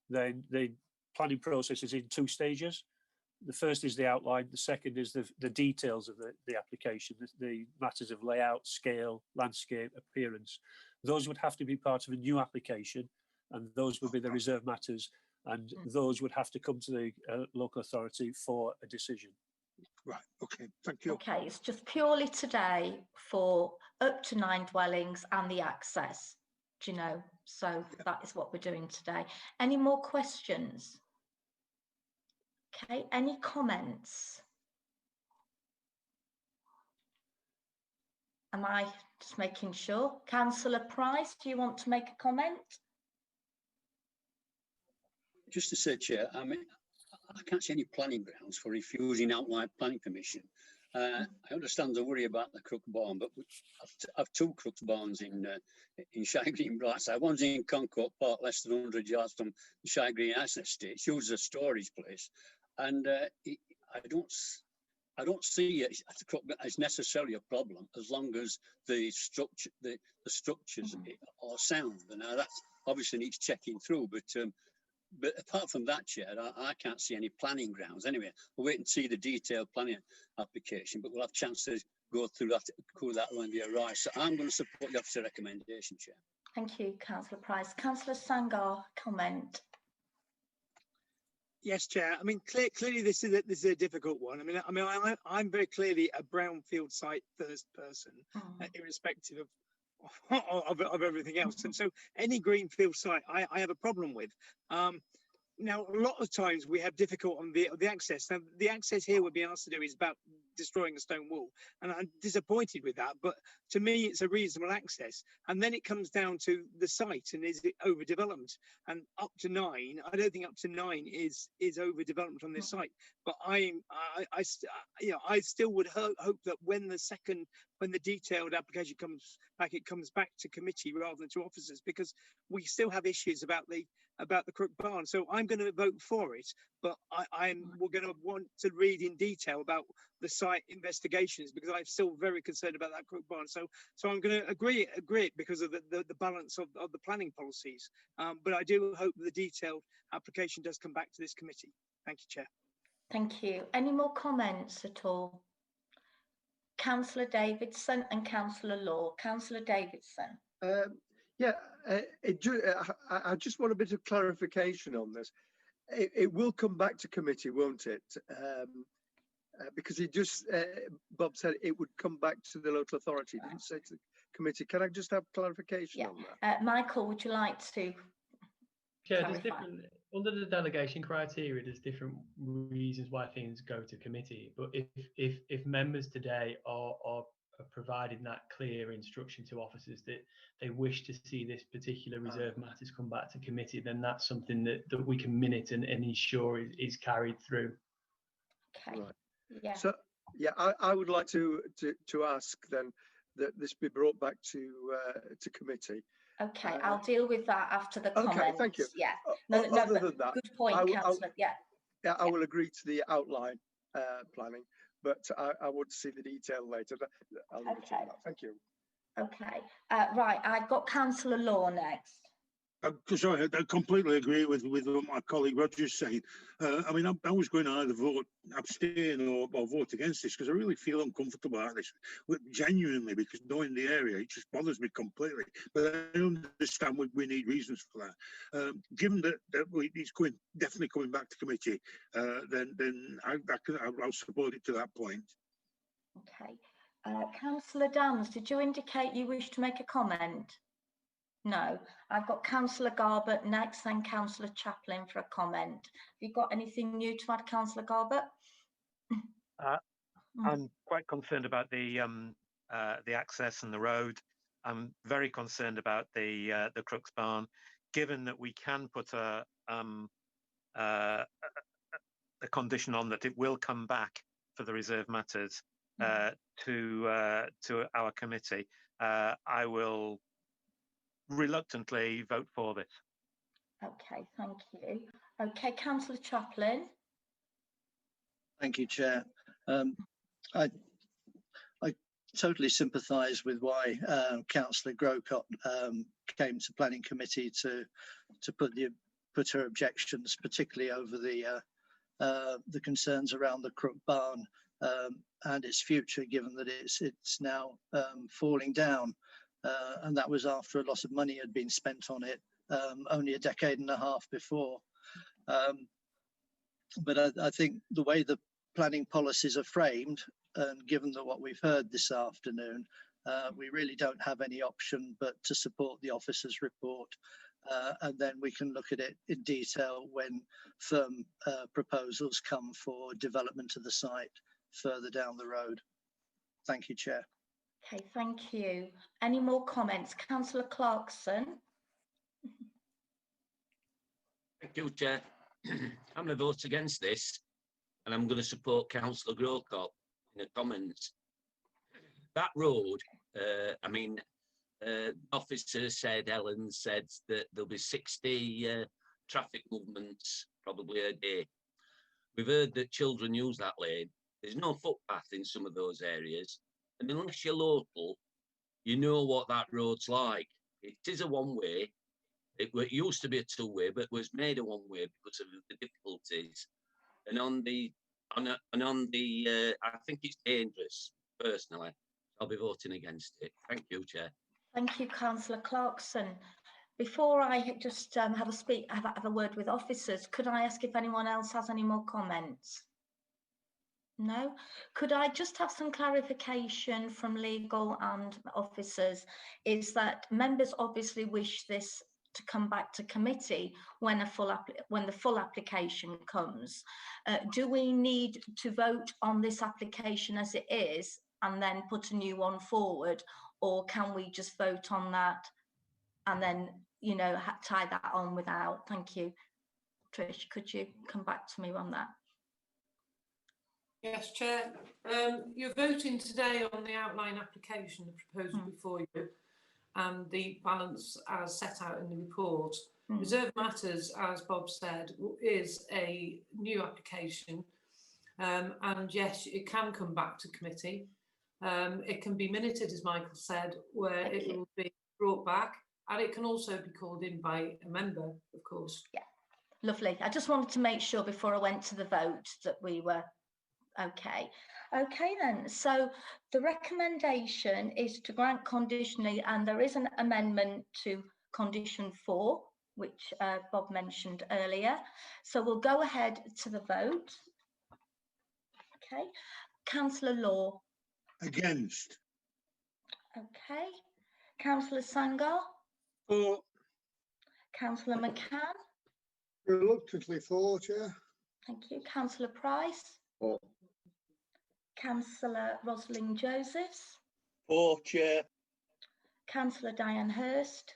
then the planning process is in 2 stages. The first is the outline, the second is the details of the application, the matters of layout, scale, landscape, appearance. Those would have to be part of a new application, and those would be the reserved matters, and those would have to come to the local authority for a decision. Right, okay, thank you. Okay, it's just purely today for up to 9 dwellings and the access, do you know? So that is what we're doing today. Any more questions? Okay, any comments? Am I just making sure? Councillor Price, do you want to make a comment? Just to say, Chair, I mean, I can't see any planning grounds for refusing outline planning permission I understand the worry about the Crook Barn, but I've two Crook Barns in Shire Green Brightside. One's in Concourt Park, less than 100 yards from the Shire Green Ice Estate. It's used as a storage place, and I don't see it as necessarily a problem as long as the structure, the structures are sound. And now that obviously needs checking through, but apart from that, Chair, I can't see any planning grounds. Anyway, we'll wait and see the detailed planning application, but we'll have a chance to go through that when they arrive. So I'm going to support the officer recommendation, Chair. Thank you, Councillor Price. Councillor Sangar, comment. Yes, Chair. I mean, clearly this is a difficult one. I'm very clearly a brownfield site first person, irrespective of everything else. And so any greenfield site, I have a problem with. Now, a lot of times we have difficult on the access. Now, the access here would be asked to do is about destroying a stone wall, and I'm disappointed with that. But to me, it's a reasonable access. And then it comes down to the site and is it overdeveloped? And up to 9, I don't think up to 9 is overdevelopment on this site. But I still would hope that when the detailed application comes back, it comes back to committee rather than to officers, because we still have issues about the Crook Barn. So I'm going to vote for it, but we're going to want to read in detail about the site investigations, because I'm still very concerned about that Crook Barn. So I'm going to agree it because of the balance of the planning policies. But I do hope the detailed application does come back to this committee. Thank you, Chair. Thank you. Any more comments at all? Councillor Davidson and Councillor Law. Councillor Davidson. I just want a bit of clarification on this. It will come back to committee, won't it? Because Bob said it would come back to the local authority. Didn't say to the committee. Can I just have clarification on that? Michael, would you like to? Yeah, there's different, under the delegation criteria, there's different reasons why things go to committee. But if members today are providing that clear instruction to officers that they wish to see this particular reserve matters come back to committee, then that's something that we can minute and ensure is carried through. Okay. Right. Yeah. So yeah, I would like to ask then that this be brought back to committee. Okay, I'll deal with that after the comments. Okay, thank you. Yeah. Other than that, good point, Councillor. Yeah. I will agree to the outline planning, but I want to see the detail later. I'll leave it at that. Thank you. Okay. Right, I've got Councillor Law next. Sorry, I completely agree with what my colleague Roger's saying. I mean, I was going to either vote abstain or vote against this because I really feel uncomfortable about this, genuinely, because knowing the area, it just bothers me completely. But I understand we need reasons for that. Given that it's definitely coming back to committee, then I'll support it to that point. Okay. Councillor Dance, did you indicate you wish to make a comment? No, I've got Councillor Garbett next and Councillor Chaplin for a comment. Have you got anything new to add, Councillor Garbett? I'm quite concerned about the access and the road. I'm very concerned about the Crooks Barn, given that we can put a condition on that it will come back for the reserve matters to our committee. I will reluctantly vote for this. Okay, thank you. Okay, Councillor Chaplin. Thank you, Chair. I totally sympathise with why Councillor Grocott came to Planning Committee to put her objections, particularly over the concerns around the Crook Barn and its future, given that it's now falling down. And that was after a lot of money had been spent on it only a decade and a half before. But I think the way the planning policies are framed, and given that what we've heard this afternoon, we really don't have any option but to support the officer's report. And then we can look at it in detail when firm proposals come for development of the site further down the road. Thank you, Chair. Okay, thank you. Any more comments? Councillor Clarkson. Thank you, Chair. I'm going to vote against this, and I'm going to support Councillor Grocott in the comments. That road, I mean, officer said, Ellen said that there'll be 60 traffic movements probably a day. We've heard that children use that lane. There's no footpath in some of those areas. And unless you're local, you know what that road's like. It is a one-way. It used to be a two-way, but was made a one-way because of the difficulties. And on the, I think it's dangerous, personally. I'll be voting against it. Thank you, Chair. Thank you, Councillor Clarkson. Before I just have a word with officers, could I ask if anyone else has any more comments? No? Could I just have some clarification from legal and officers? Is that members obviously wish this to come back to committee when the full application comes. Do we need to vote on this application as it is and then put a new one forward, or can we just vote on that and then, you know, tie that on without? Thank you. Trish, could you come back to me on that? Yes, Chair. You're voting today on the outline application, the proposal before you, and the balance as set out in the report. Reserved Matters, as Bob said, is a new application, and yes, it can come back to committee. It can be minuted, as Michael said, where it will be brought back, and it can also be called in by a member, of course. Yeah, lovely. I just wanted to make sure before I went to the vote that we were okay. Okay then, so the recommendation is to grant conditionally, and there is an amendment to condition 4, which Bob mentioned earlier. So we'll go ahead to the vote. Okay, Councillor Law. Against. Okay, Councillor Sangar. For. Councillor McCann. Reluctantly for, Chair. Thank you. Councillor Price. For. Councillor Rosalind Josephs. For, Chair. Councillor Diane Hurst.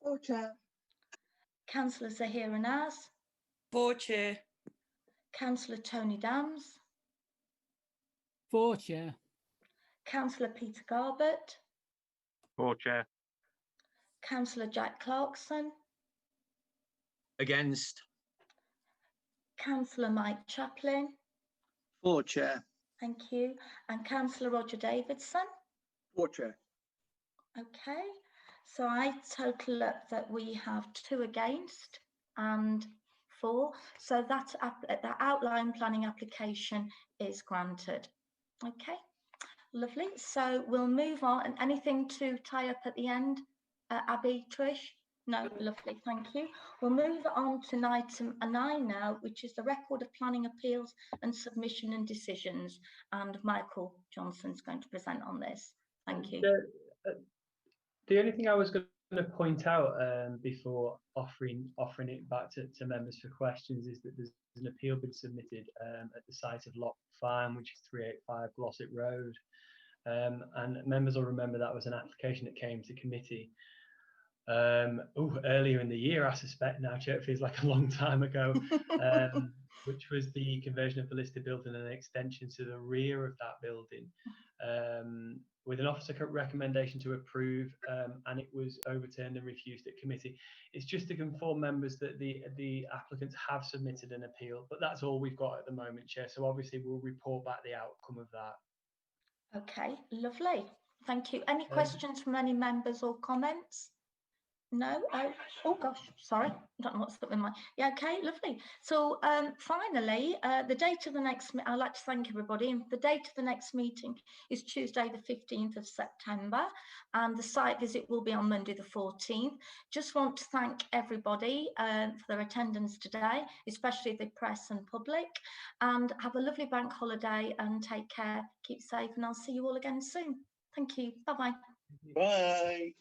For, Chair. Councillor Zahira Naz. For, Chair. Councillor Tony Dams. For, Chair. Councillor Peter Garbett. For, Chair. Councillor Jack Clarkson. Against. Councillor Mike Chaplin. For, Chair. Thank you. And Councillor Roger Davidson. For, Chair. Okay, so I total up that we have 2 against and 4. So that the outline planning application is granted. Okay, lovely. So we'll move on. And anything to tie up at the end, Abby, Trish? No, lovely, thank you. We'll move on to item 9 now, which is the record of planning appeals and submission and decisions. And Michael Johnson's going to present on this. Thank you. The only thing I was going to point out before offering it back to members for questions is that there's an appeal been submitted at the site of Lock Farm, which is 385 Glossop Road. And members will remember that was an application that came to committee earlier in the year, I suspect now. It feels like a long time ago, which was the conversion of the listed building and an extension to the rear of that building, with an officer recommendation to approve, and it was overturned and refused at committee. It's just to inform members that the applicants have submitted an appeal, but that's all we've got at the moment, Chair. So obviously we'll report back the outcome of that. Okay, lovely. Thank you. Any questions from any members or comments? No? Oh gosh, sorry. I don't know what's up with my... Yeah, okay, lovely. So finally, the date of the next... I'd like to thank everybody. And the date of the next meeting is Tuesday, the 15th of September. And the site visit will be on Monday, the 14th. Just want to thank everybody for their attendance today, especially the press and public. And have a lovely bank holiday and take care. Keep safe, and I'll see you all again soon. Thank you. Bye-bye. Bye.